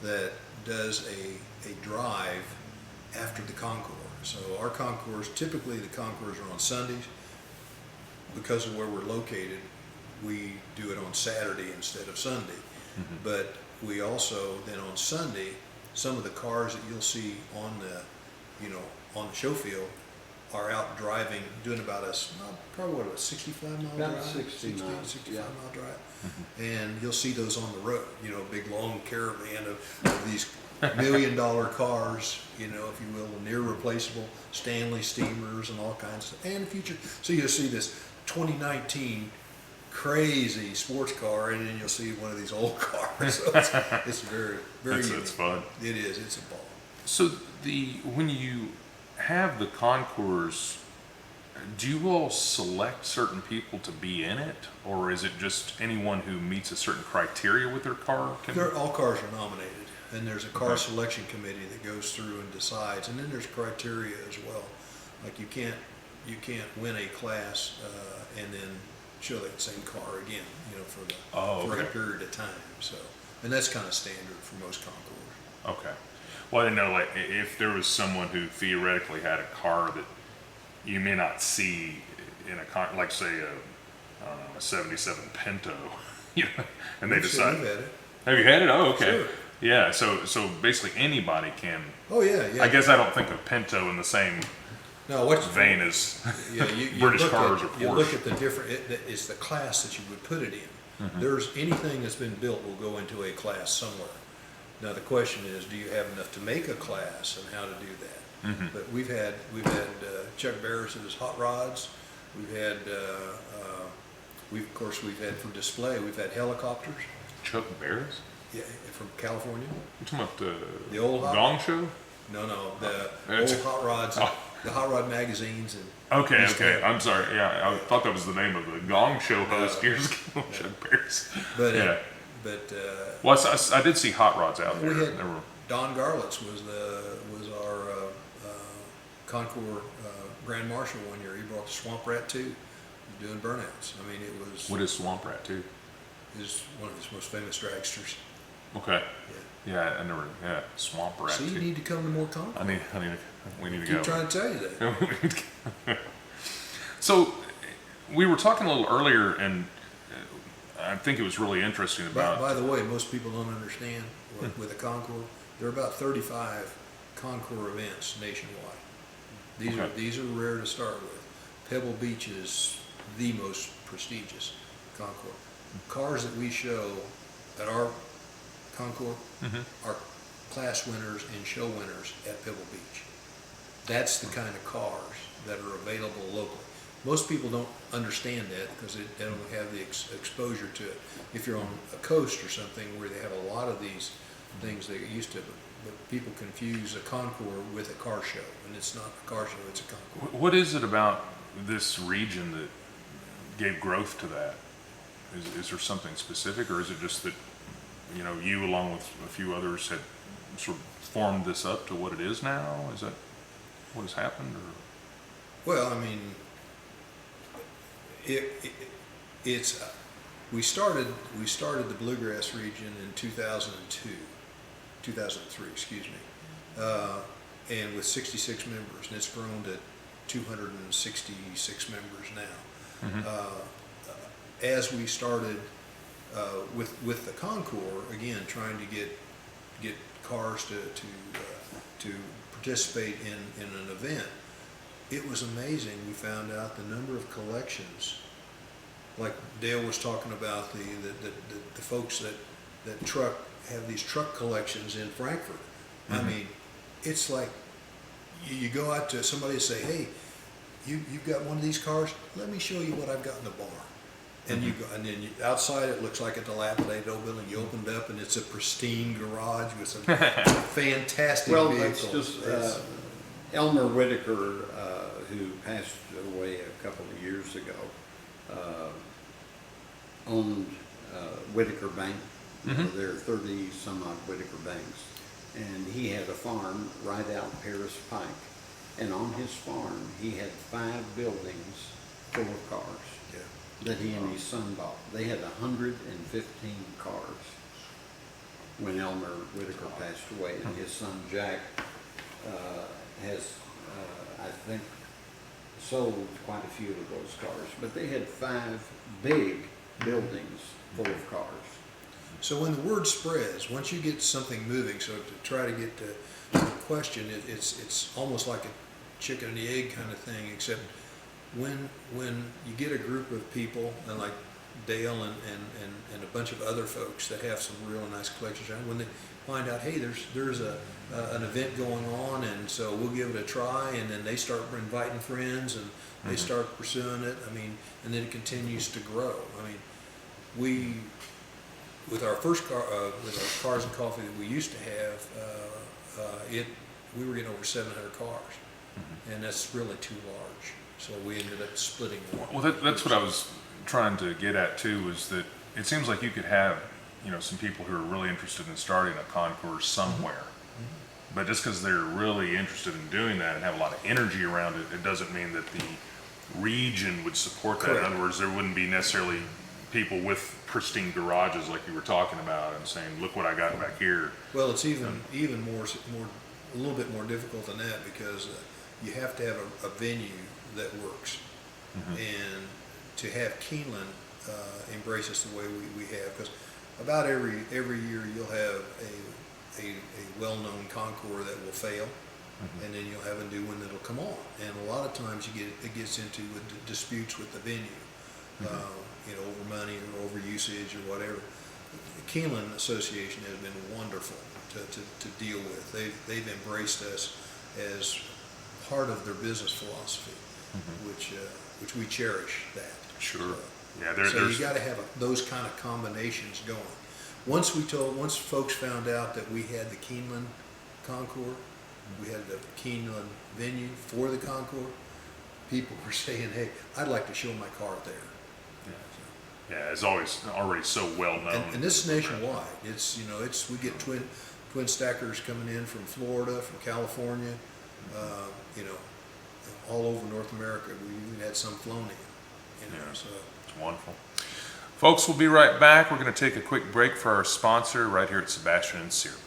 that does a drive after the concours. So our concours, typically the concours are on Sundays. Because of where we're located, we do it on Saturday instead of Sunday. But we also, then on Sunday, some of the cars that you'll see on the show field are out driving, doing about probably what, a 65 mile About drive? 60 miles, 65 yeah. mile drive. And you'll see those on the road, a big long caravan of these $1 million cars, if you will, and irreplaceable Stanley steamers and all kinds of stuff. And the future, so you'll see this 2019 crazy sports car, and then you'll see one of these old cars. So it's very, very unique. It's fun. It is. It's a ball. So when you have the concours, do you all select certain people to be in it, or is it just anyone who meets a certain criteria with their car can? All cars are nominated, and there's a car selection committee that goes through and decides, and then there's criteria as well. Like you can't win a class and then show that same car again, for a period of time. So, and that's kind of standard for most concours. Okay. Well, I didn't know, like, if there was someone who theoretically had a car that you may not see in like say a 77 Pinto, and they decide. We've had it. Have you had it? Oh, okay. Sure. Yeah. So basically anybody can. Oh yeah. I guess I don't think of Pinto in the same No, what's vein as you British look cars at, or you Porsche. look at the different. It's the class that you would put it in. There's anything that's been built will go into a class somewhere. Now the question is, do you have enough to make a class, and how to do that? But we've had Chuck Barris's hot rods. We've had we've had for display. We've had helicopters. Chuck Barris? Yeah, from California. You talking about The old hot Gong Show? No, the It's- old hot rods, Oh. the hot rod magazines, and Okay, Used to okay. have- I'm sorry. Yeah, I thought that was the name of the Gong Show host years ago, Chuck Barris. but Yeah. but Well, I did see hot rods out we there. had They were, Don Garlitz was our Concours Grand Marshal one year. He brought the Swamp Rat too. He was doing burnouts. I mean, it was what is Swamp Rat too? is one of his most famous dragsters. Okay. Yeah, I never. Yeah, Swamp Rat So you too. need to come to more Concours. We need to Keep go. trying to tell you that. So, we were talking a little earlier, and I think it was really interesting about. By the way, most people don't understand with a Concours. There are about 35 Concours events nationwide. These are rare to start with. Pebble Beach is the most prestigious Concours. Cars that we show at our Concours are class winners and show winners at Pebble Beach. That's the kind of cars that are available locally. Most people don't understand that because they don't have the exposure to it. If you're on a coast or something where they have a lot of these things, they used to but people confuse a Concours with a car show, and it's not a car show, it's a Concours. What is it about this region that gave growth to that? Is there something specific, or is it just that, you know, you along with a few others had sort of formed this up to what it is now? Is that what has happened? Or? Well, I mean, it's we started the bluegrass region in 2003, excuse me, and with 66 members, and it's grown to 266 members now. Mm-hmm. As we started with the Concours, again, trying to get cars to participate in an event, it was amazing. We found out the number of collections. Like Dale was talking about the folks that have these truck collections in Frankfurt. Mm-hmm. I mean, it's like you go out to somebody and say, "Hey, you've got one of these cars. Let me show you what I've got in the barn." And you go, and then outside it looks like a dilapidated old building. You opened up and it's a pristine garage with some fantastic Well, vehicles. that's just Elmer Whitaker, who passed away a couple of years ago, owned Whitaker Bank. Mm-hmm. There are 30 some odd Whitaker banks, and he had a farm right out Paris Pike. And on his farm, he had 5 buildings full of cars that he and his son bought. They had 115 cars when Elmer Whitaker passed away, and his son Jack has, I think, sold quite a few of those cars. But they had 5 big buildings full of cars. So when the word spreads, once you get something moving, so to try to get to the question, it's almost like a chicken and the egg kind of thing, except when you get a group of people, and like Dale and a bunch of other folks that have some real nice collections, when they find out, hey, there's an event going on, and so we'll give it a try, and then they start inviting friends, and they start pursuing it. I mean, and then it continues to grow. I mean, with our first car, with our Cars and Coffee that we used to have, we were getting over 700 cars, and that's really too large. So we ended up splitting them. Well, that's what I was trying to get at too, was that it seems like you could have, you know, some people who are really interested in starting a Concours somewhere. But just because they're really interested in doing that and have a lot of energy around it, it doesn't mean that the region would support that. Correct. In other words, there wouldn't be necessarily people with pristine garages like you were talking about and saying, look what I got back here. Well, it's even more a little bit more difficult than that, because you have to have a venue that works, and to have Keeneland embrace us the way we have, because about every year you'll have a well-known Concours that will fail, and then you'll have a new one that'll come on, and a lot of times it gets into disputes with the venue, you know, over money or over usage or whatever. The Keeneland Association has been wonderful to deal with. They've embraced us as part of their business philosophy, which we cherish that. Sure. Yeah, So there's you got to have those kind of combinations going. Once folks found out that we had the Keeneland Concours, we had the Keeneland venue for the Concours, people were saying, "Hey, I'd like to show my car there." yeah, it's always already so well known. And this is nationwide. It's, you know, we get twin stackers coming in from Florida, from California, you know, all over North America. We even had some flown in, you know, so. It's wonderful. Folks, we'll be right back. We're going to take a quick break for our sponsor right here at Sebastian and Sierp.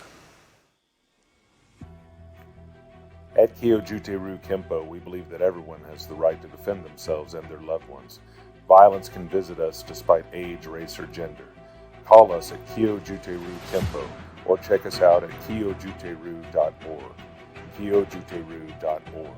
At Kyojuteru Kempo, we believe that everyone has the right to defend themselves and their loved ones. Violence can visit us despite age, race, or gender. Call us at Kyojuteru Kempo or check us out at kyojuteru.org. kyojuteru.org.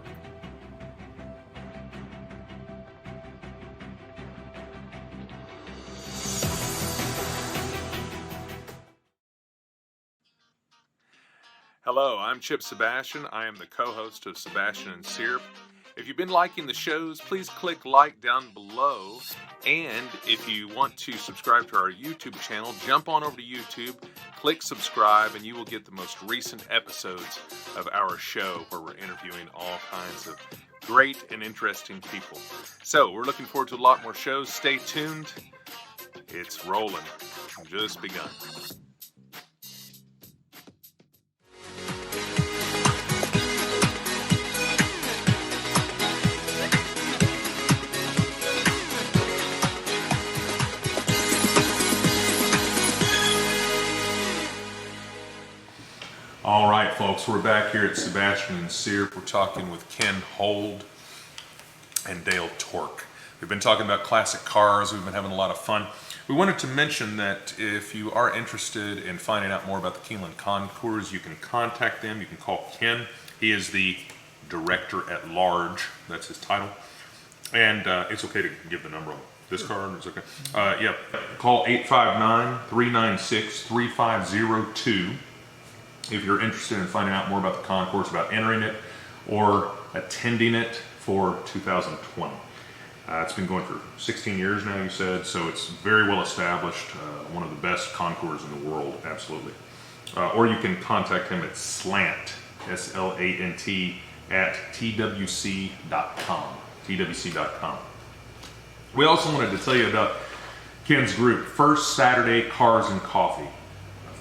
Hello, I'm Chip Sebastian. I am the co-host of Sebastian and Sierp, If you've been liking the shows, please click like down below. And if you want to subscribe to our YouTube channel, jump on over to YouTube, click subscribe, and you will get the most recent episodes of our show where we're interviewing all kinds of great and interesting people. So we're looking forward to a lot more shows. Stay tuned. It's rolling. Just begun. All right, folks, we're back here at Sebastian Siierp. We're talking with Ken Hold and Dale Torok. We've been talking about classic cars. We've been having a lot of fun. We wanted to mention that if you are interested in finding out more about the Keeneland Concours, you can contact them. You can call Ken. He is the Director at Large. That's his title. And it's okay to give the number on this card. It's okay. Yeah. Call 859-396-3502 if you're interested in finding out more about the concourse, about entering it or attending it for 2020. It's been going for 16 years now, you said, so it's very well established, one of the best concours in the world, absolutely. Or you can contact him at SLANT, S-L-A-N-T, at twc.com. We also wanted to tell you about Ken's group, First Saturday Cars and Coffee.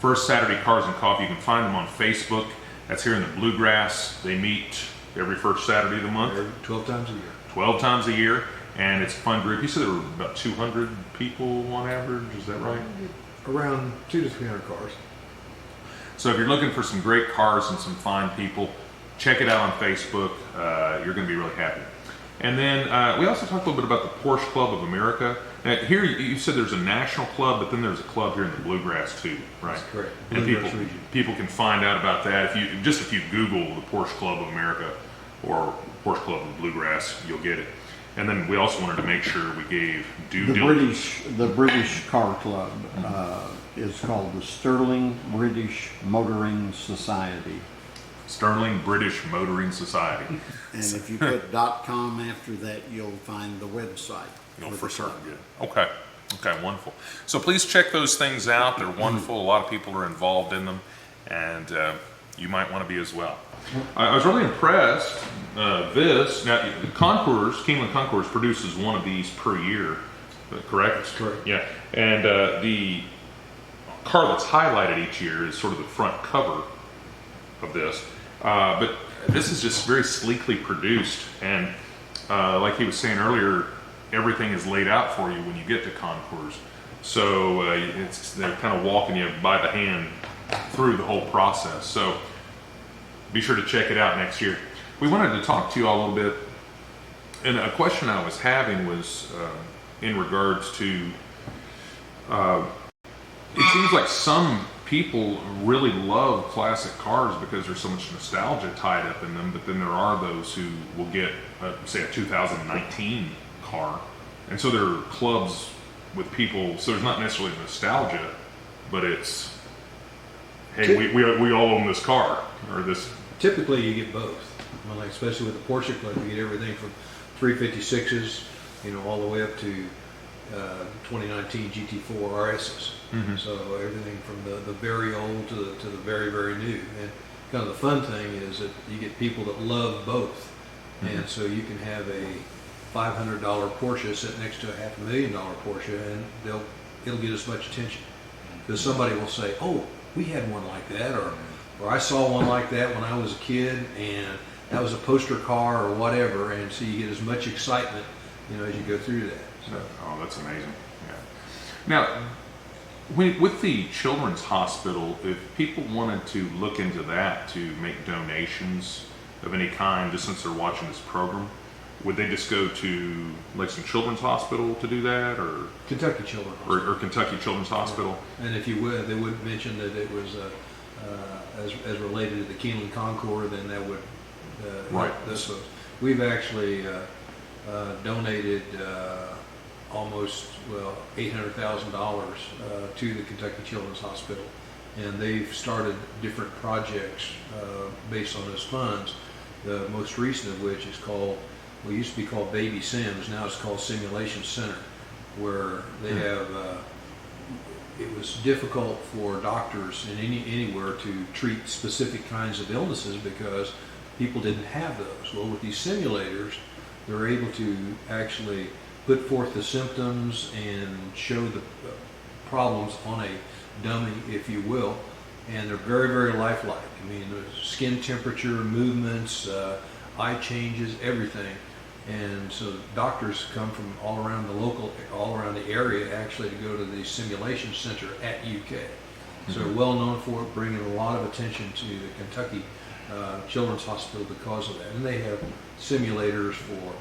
First Saturday Cars and Coffee, you can find them on Facebook. That's here in the Bluegrass. They meet every first Saturday of the month. 12 times a year. 12 times a year, and it's a fun group. You said there were about 200 people on average, is that right? Around 200 to 300 cars. So if you're looking for some great cars and some fine people, check it out on Facebook. You're going to be really happy. And then we also talked a little bit about the Porsche Club of America. Now, here you said there's a national club, but then there's a club here in the Bluegrass too, right? That's correct. And Bluegrass region. people can find out about that if you Google the Porsche Club of America or Porsche Club of Bluegrass, you'll get it. And then we also wanted to make sure we gave due diligence. The British Car Club is called the Sterling British Motoring Society. Sterling British Motoring Society. And if you put .com after that, you'll find the website. For certain, good. Okay, wonderful. So please check those things out. They're wonderful. A lot of people are involved in them, and you might want to be as well. I was really impressed. Now, Keeneland Concours produces one of these per year, correct? That's correct. Yeah, and the car that's highlighted each year is sort of the front cover of this, but this is just very sleekly produced, and like he was saying earlier, everything is laid out for you when you get to Concours. So they're kind of walking you by the hand through the whole process. So be sure to check it out next year. We wanted to talk to you all a little bit, and a question I was having was in regards to, it seems like some people really love classic cars because there's so much nostalgia tied up in them, but then there are those who will get, say, a 2019 car, and so there are clubs with people, so there's not necessarily nostalgia, but it's, hey, we all own this car, or this. Typically you get both. Well, like especially with the Porsche Club, you get everything from 356s, all the way up to 2019 GT4 RSs. Mm-hmm. So everything from the very old to the very, very new. And kind of the fun thing is that you get people that love both. Mm-hmm. And so you can have a $500 Porsche sit next to a $500,000 Porsche, and it'll get as much attention. Because somebody will say, "Oh, we had one like that," or I saw one like that when I was a kid, and that was a poster car or whatever. And so you get as much excitement, as you go through that. So. Oh, that's amazing. Yeah. Now, with the Children's Hospital, if people wanted to look into that to make donations of any kind, just since they're watching this program, would they just go to Lakeland Children's Hospital to do that, or Kentucky Children's Hospital. or Kentucky Children's Hospital? And if you would, they would mention that it was as related to the Keeneland Concours, then that would right. This was. We've actually donated almost $800,000 to the Kentucky Children's Hospital, and they've started different projects based on those funds. The most recent of which is called, well, it used to be called Baby Sims, now it's called Simulation Center, where they have, it was difficult for doctors in anywhere to treat specific kinds of illnesses because people didn't have those. Well, with these simulators, they're able to actually put forth the symptoms and show the problems on a dummy, if you will, and they're very, very lifelike. I mean, there's skin temperature, movements, eye changes, everything. And so doctors come from all around the area actually to go to the simulation center at UK. So they're well known for it, bringing a lot of attention to the Kentucky Children's Hospital because of that. And they have simulators for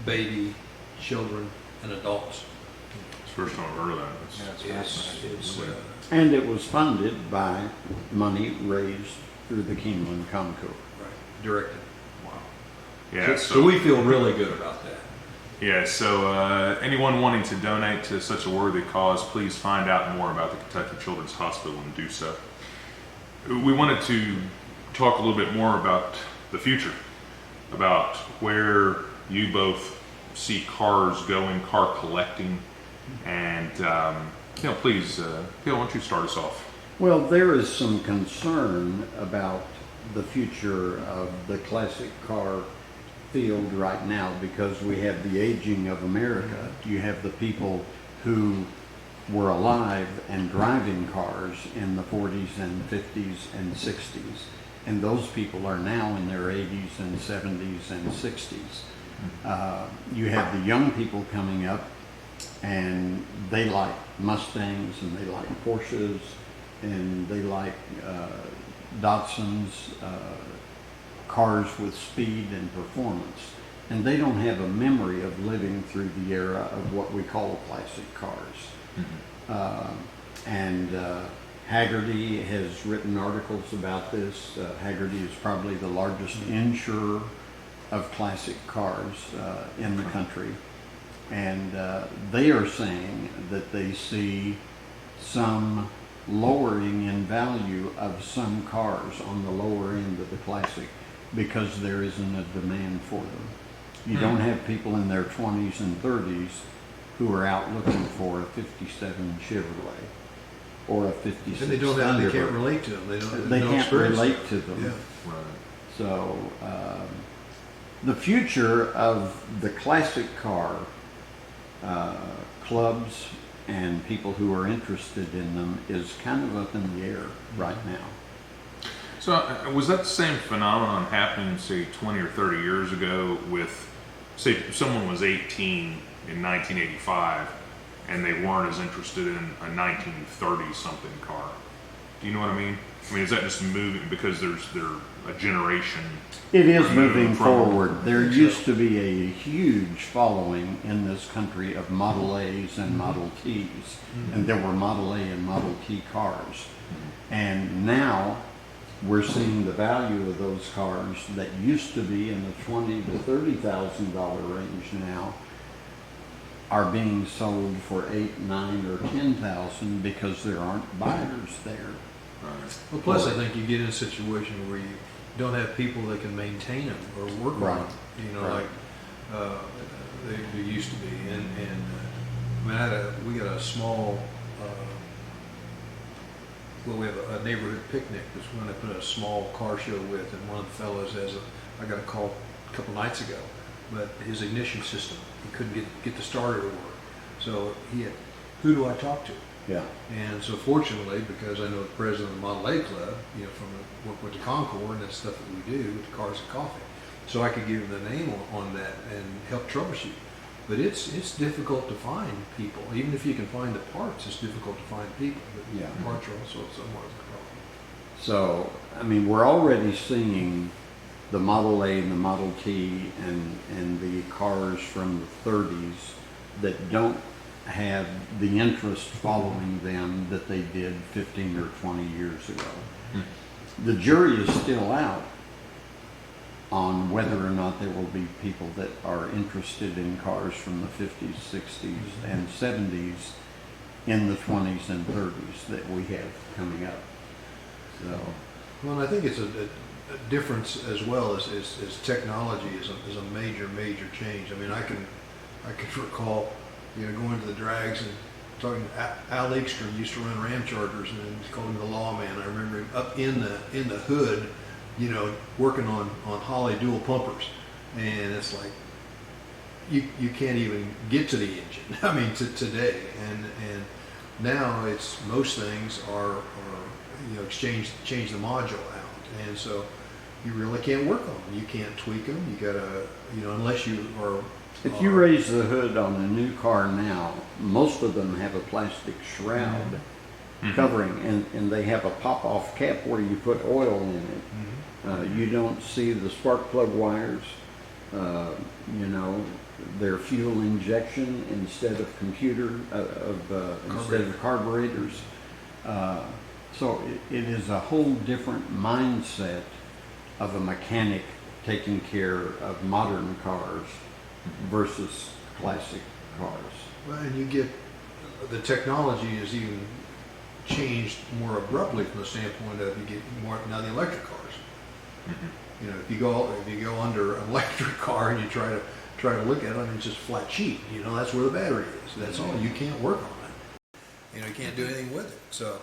baby, children, and adults. It's the first time I've heard of that. It's And it was funded by money raised through the Keeneland Concours. right, directed. Yeah, So we feel really good about that. Yeah, so anyone wanting to donate to such a worthy cause, please find out more about the Kentucky Children's Hospital and do so. We wanted to talk a little bit more about the future, about where you both see cars going, car collecting, and please, Phil, why don't you start us off? Well, there is some concern about the future of the classic car field right now because we have the aging of America. You have the people who were alive and driving cars in the 40s and 50s and 60s. And those people are now in their 80s and 70s and 60s. You have the young people coming up and they like Mustangs and they like Porsches and they like Datsuns, cars with speed and performance. And they don't have a memory of living through the era of what we call classic cars. Haggerty has written articles about this. Haggerty is probably the largest insurer of classic cars in the country. And they are saying that they see some lowering in value of some cars on the lower end of the classic because there isn't a demand for them. You don't have people in their 20s and 30s who are out looking for a 57 Chevrolet or a 56 And they don't have, they can't relate to them. They no can't experience. relate to them. Yeah. So the future of the classic car clubs and people who are interested in them is kind of up in the air right now. So was that the same phenomenon happening, say, 20 or 30 years ago with, say, someone was 18 in 1985 and they weren't as interested in a 1930-something car? Do you know what I mean? I mean, is that just moving because they're a generation? It is moving from- forward. There used to be a huge following in this country of Model A's and Model T's, and there were Model A and Model T cars. And now we're seeing the value of those cars that used to be in the $20,000 to $30,000 range now are being sold for $8,000, $9,000, or $10,000 because there aren't buyers there. Well, plus I think you get in a situation where you don't have people that can maintain them or work on Right. them, you know, Right. like they used to be. And I mean, we got a small, we have a neighborhood picnic that's when I put a small car show with, and one of the fellows I got a call a couple nights ago, but his ignition system, he couldn't get the starter to work. So he had, who do I talk to? Yeah. And so fortunately, because I know the president of the Model A Club, you know, from the work with the Concours and that stuff that we do with the Cars and Coffee, so I could give him the name on that and help troubleshoot. But it's difficult to find people. Even if you can find the parts, it's difficult to find people. But Yeah. the parts are also somewhat of a problem. So, I mean, we're already seeing the Model A and the Model T and the cars from the 30s that don't have the interest following them that they did 15 or 20 years ago. The jury is still out on whether or not there will be people that are interested in cars from the 50s, 60s, and 70s in the 20s and 30s that we have coming up. So, Well, and I think it's difference as well as technology is a major change. I mean, I can recall, going to the drags and talking to Al Ekstrom used to run Ram Chargers, and he called him the lawman. I remember him up in the hood, working on Holly dual pumpers, and it's like you can't even get to the engine. I mean, today, and now it's most things are change the module out, and so you really can't work on them. You can't tweak them. You gotta, unless you are. If you raise the hood on a new car now, most of them have a plastic shroud covering, and they have a pop-off cap where you put oil in it. You don't see the spark plug wires. They're fuel injection instead of instead of carburetors. So it is a whole different mindset of a mechanic taking care of modern cars versus classic cars. Well, and you get the technology is even changed more abruptly from the standpoint of you get more now the electric cars. If you go under an electric car and you try to look at it, it's just flat sheet. That's where the battery is. That's all. You can't work on it. You can't do anything with it. So,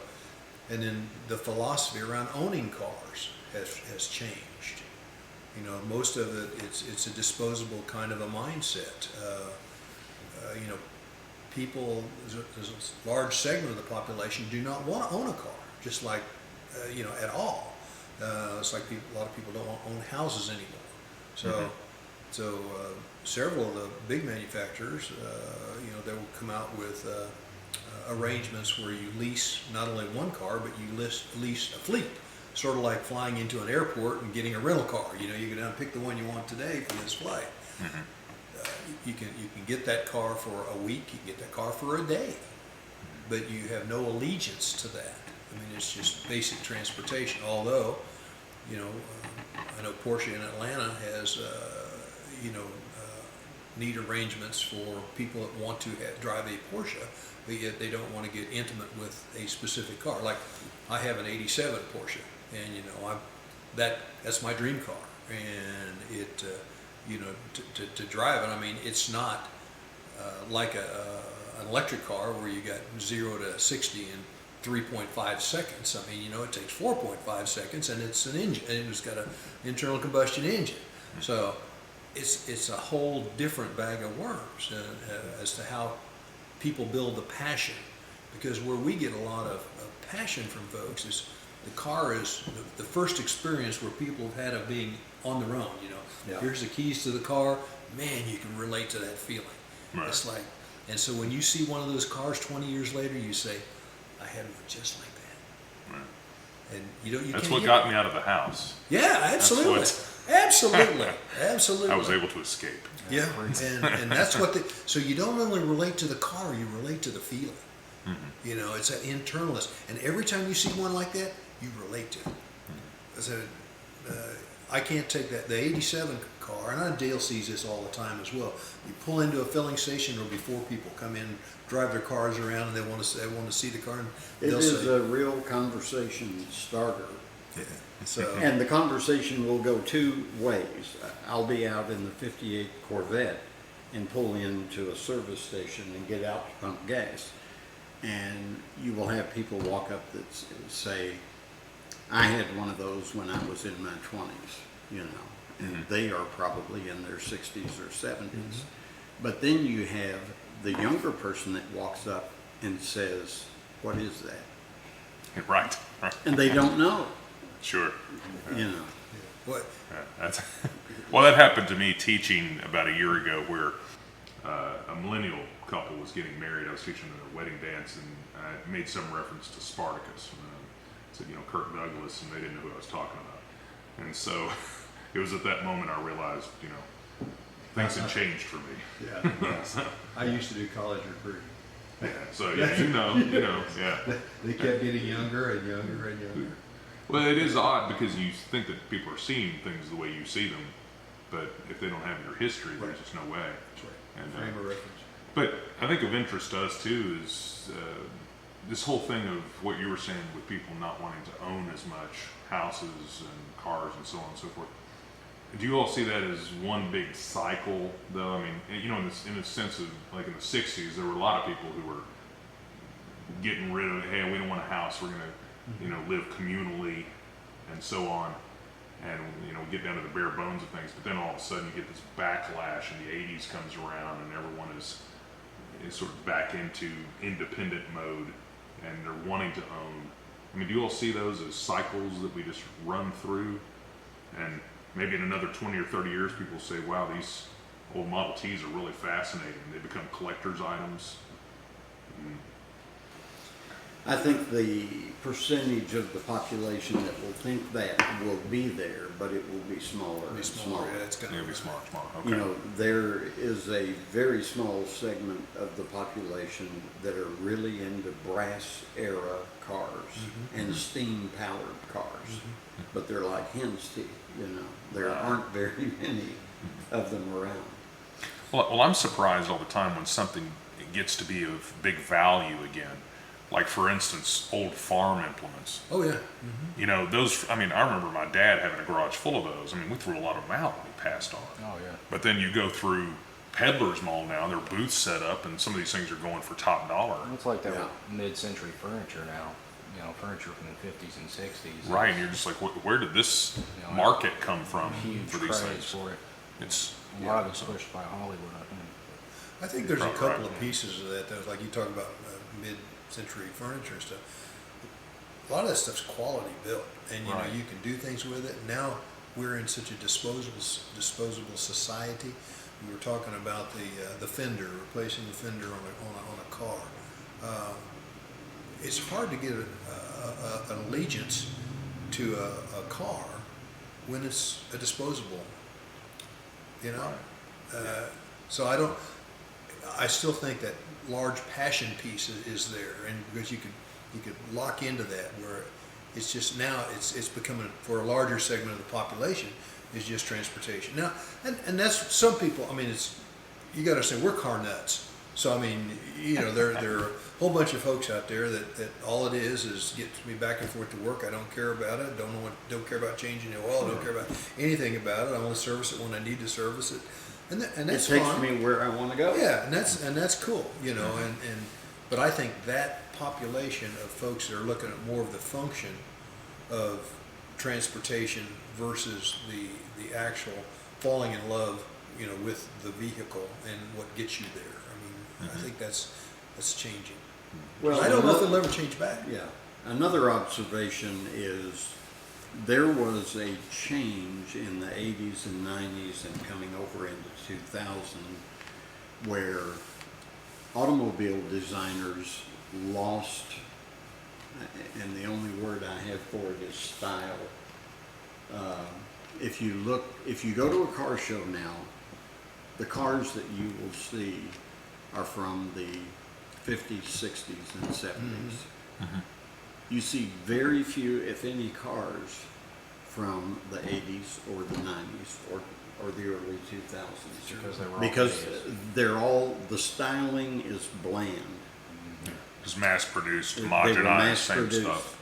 and then the philosophy around owning cars has changed. Most of it it's a disposable kind of a mindset. People, there's a large segment of the population do not want to own a car, just like at all. It's like a lot of people don't own houses anymore. So several of the big manufacturers, they will come out with arrangements where you lease not only one car, but you lease a fleet. Sort of like flying into an airport and getting a rental car. You go down and pick the one you want today for this flight. You can get that car for a week. You can get that car for a day, but you have no allegiance to that. I mean, it's just basic transportation. Although, I know Porsche in Atlanta has neat arrangements for people that want to drive a Porsche, but yet they don't want to get intimate with a specific car. Like I have an '87 Porsche, and that's my dream car, and it to drive it. I mean, it's not like an electric car where you got 0 to 60 in 3.5 seconds. I mean, it takes 4.5 seconds, and it's an engine, and it's got an internal combustion engine. So it's a whole different bag of worms as to how people build the passion. Because where we get a lot of passion from folks is the car is the first experience where people have had of being on their own. Yeah. Here's the keys to the car. Man, you can relate to that feeling. Right. It's like, and so when you see one of those cars 20 years later, you say, I had one just like that. Right. And you That's can't what get got me out of the house. Yeah, absolutely. Absolutely. I was able to escape. Yeah, and that's what so you don't only relate to the car, you relate to the feeling. It's that internalness. And every time you see one like that, you relate to it. So, I can't take that. The '87 car, and I know Dale sees this all the time as well. You pull into a filling station, or before people come in, drive their cars around, and they want to see the car. And it is a real conversation starter. Yeah. So, and the conversation will go two ways. I'll be out in the '58 Corvette and pull into a service station and get out to pump gas. And you will have people walk up that say, I had one of those when I was in my 20s, and they are probably in their 60s or 70s. But then you have the younger person that walks up and says, what is that? Right. And they don't know. Sure. what? Well, that happened to me teaching about a year ago, where a millennial couple was getting married. I was teaching them a wedding dance, and I made some reference to Spartacus. Said, Kirk Douglas, and they didn't know who I was talking about. And so it was at that moment I realized, things had changed for me. Yeah. I used to do college recruiting. Yeah. So yeah. They kept getting younger and younger and younger. Well, it is odd because you think that people are seeing things the way you see them, but if they don't have your history, there's just no way. That's right. And, Frame of reference. but I think of interest to us too is this whole thing of what you were saying with people not wanting to own as much houses and cars and so on and so forth. Do you all see that as one big cycle, though? I mean, you know, in the sense of, like, in the 60s, there were a lot of people who were getting rid of, hey, we don't want a house, we're going to, you know, live communally and so on, and, you know, get down to the bare bones of things. But then all of a sudden you get this backlash, and the 80s comes around, and everyone is sort of back into independent mode, and they're wanting to own. I mean, do you all see those as cycles that we just run through? And maybe in another 20 or 30 years, people say, wow, these old Model Ts are really fascinating. They become collector's items. I think the percentage of the population that will think that will be there, but it will be smaller It'll be and smaller, smaller. yeah, it's gonna It'll be smaller, okay. You know, there is a very small segment of the population that are really into brass era cars and steam powered cars, but they're like hen's teeth, you know. There aren't very many of them around. Well, I'm surprised all the time when something gets to be of big value again. Like, for instance, old farm implements. Oh, yeah. You know, those, I mean, I remember my dad having a garage full of those. I mean, we threw a lot of them out when we passed on. Oh, yeah. But then you go through Peddler's Mall now, there are booths set up, and some of these things are going for top dollar. It's like that Yeah. with mid-century furniture now. You know, furniture from the 50s and 60s. Right, and you're just like, where did this You know, market come from Huge for these craze things? for it. It's, A lot of it's pushed by Hollywood, I think. I think there's a Probably couple right. of pieces of that, though, like you talk about mid-century furniture and stuff. A lot of that stuff's quality built, and you know, Right. you can do things with it. Now we're in such a disposable society. We were talking about the fender, replacing the fender on a car. It's hard to get an allegiance to a car when it's a disposable. You know, so I still think that large passion piece is there, and because you could lock into that, where it's just now it's becoming, for a larger segment of the population, is just transportation. Now, and that's some people. I mean, you got to say we're car nuts. So I mean, you know, there are a whole bunch of folks out there that all it is get me back and forth to work. I don't care about it. Don't care about changing the oil. Don't care about anything about it. I want to service it when I need to service it, and that's It takes fine. me where I want to go. Yeah, and that's cool, you know, but I think that population of folks that are looking at more of the function of transportation versus the actual falling in love, you know, with the vehicle and what gets you there. I mean, I think that's changing. Well, I don't know if it'll ever change back. Yeah. Another observation is there was a change in the 80s and 90s and coming over into 2000 where automobile designers lost, and the only word I have for it is style. If you go to a car show now, the cars that you will see are from the 50s, 60s, and 70s. You see very few, if any, cars from the 80s or the 90s or the early 2000s. Because they were all Because made. they're all, the styling is bland. It's mass-produced, They were homogenized, same mass-produced. stuff.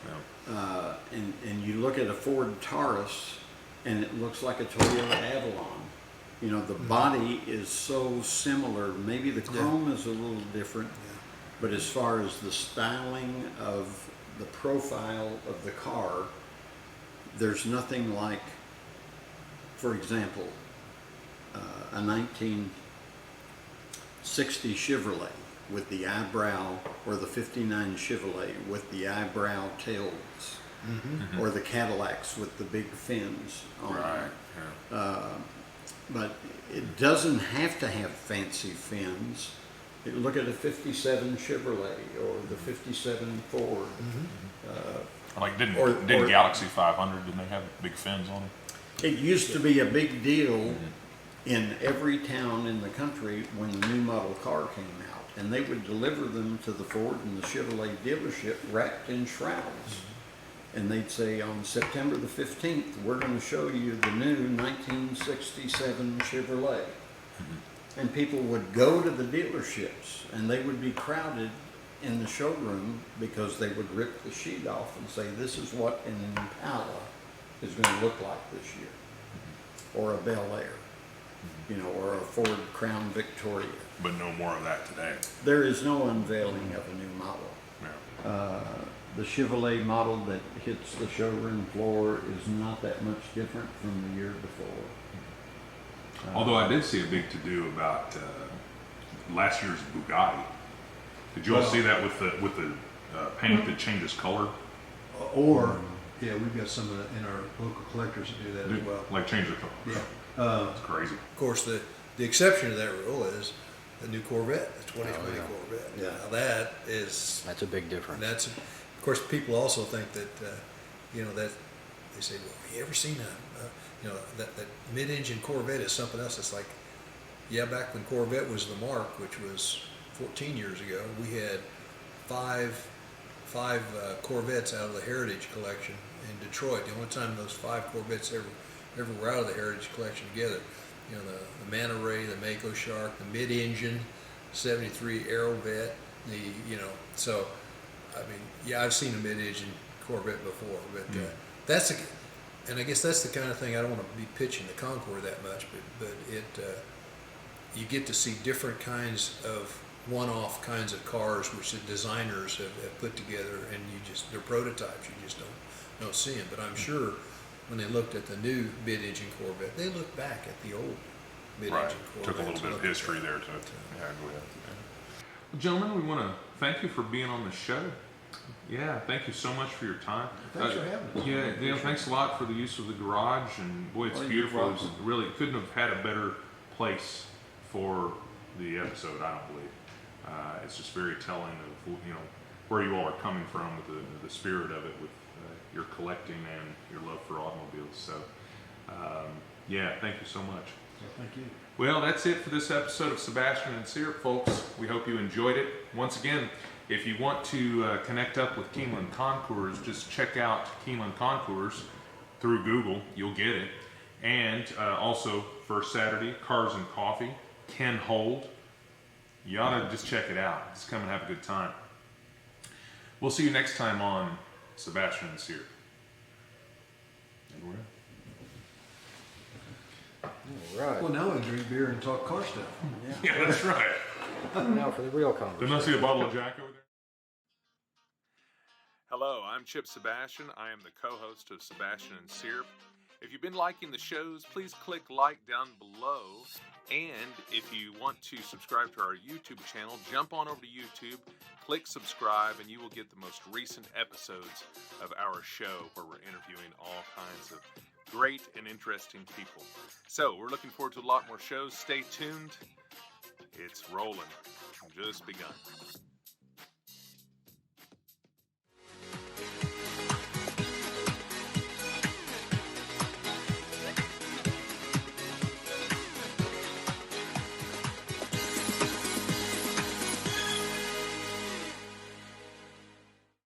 Yeah. And you look at a Ford Taurus and it looks like a Toyota Avalon. You know, the body is so similar. Maybe the chrome is a little different, but as far as the styling of the profile of the car, there's nothing like, for example, a 1960 Chevrolet with the eyebrow, or the 59 Chevrolet with the eyebrow tails, or the Cadillacs with the big fins on them. Right, yeah. But it doesn't have to have fancy fins. Look at a 57 Chevrolet or the 57 Ford. Like, didn't Or- Galaxy 500, didn't they have big fins on them? It used to be a big deal in every town in the country when the new model car came out. And they would deliver them to the Ford and the Chevrolet dealership wrapped in shrouds. And they'd say, on September the 15th, we're going to show you the new 1967 Chevrolet. And people would go to the dealerships and they would be crowded in the showroom because they would rip the sheet off and say, this is what an Impala is going to look like this year, or a Bel Air, you know, or a Ford Crown Victoria. But no more of that today. There is no unveiling of a new model. No. The Chevrolet model that hits the showroom floor is not that much different from the year before. Although I did see a big to-do about last year's Bugatti. Did you all see that with the paint that changes color? Or, yeah, we've got some in our local collectors that do that as well. Like change the color. Yeah. That's crazy. Of course, the exception to that rule is the new Corvette, the 2020 Corvette. Yeah. Now that's a big difference. of course, people also think that, you know, that they say, well, have you ever seen you know, that mid-engine Corvette is something else. It's like, yeah, back when Corvette was the mark, which was 14 years ago, we had five Corvettes out of the Heritage Collection in Detroit. The only time those 5 Corvettes ever were out of the Heritage Collection together. You know, the Manta Ray, the Mako Shark, the mid-engine 73 Aerovet, so, I mean, yeah, I've seen a mid-engine Corvette before, but and I guess that's the kind of thing, I don't want to be pitching the Concours that much, but you get to see different kinds of one-off kinds of cars which the designers have put together, and they're prototypes, you just don't see them. But I'm sure when they looked at the new mid-engine Corvette, they looked back at the old mid-engine Corvette. Took a little bit of history there to go ahead. Well, gentlemen, we want to thank you for being on the show. Yeah, thank you so much for your time. Thanks for having us. Yeah, thanks a lot for the use of the garage, and boy, it's beautiful. It really couldn't have had a better place for the episode, I don't believe. It's just very telling of where you all are coming from with the spirit of it, with your collecting and your love for automobiles. So, yeah, thank you so much. Thank you. Well, that's it for this episode of Sebastian and Sierp, folks. We hope you enjoyed it. Once again, if you want to connect up with Keeneland Concours, just check out Keeneland Concours through Google. You'll get it. And also, first Saturday, Cars and Coffee, Ken Hold. You ought to just check it out. Just come and have a good time. We'll see you next time on Sebastian and Sierp. And we're All right. Well, now we drink beer and talk car stuff. Yeah, that's right. Now for the real conversation. Didn't I see a bottle of Jack over there? Hello, I'm Chip Sebastian. I am the co-host of Sebastian and Sierp. If you've been liking the shows, please click like down below. And if you want to subscribe to our YouTube channel, jump on over to YouTube, click subscribe, and you will get the most recent episodes of our show where we're interviewing all kinds of great and interesting people. So we're looking forward to a lot more shows. Stay tuned. It's rolling. Just begun.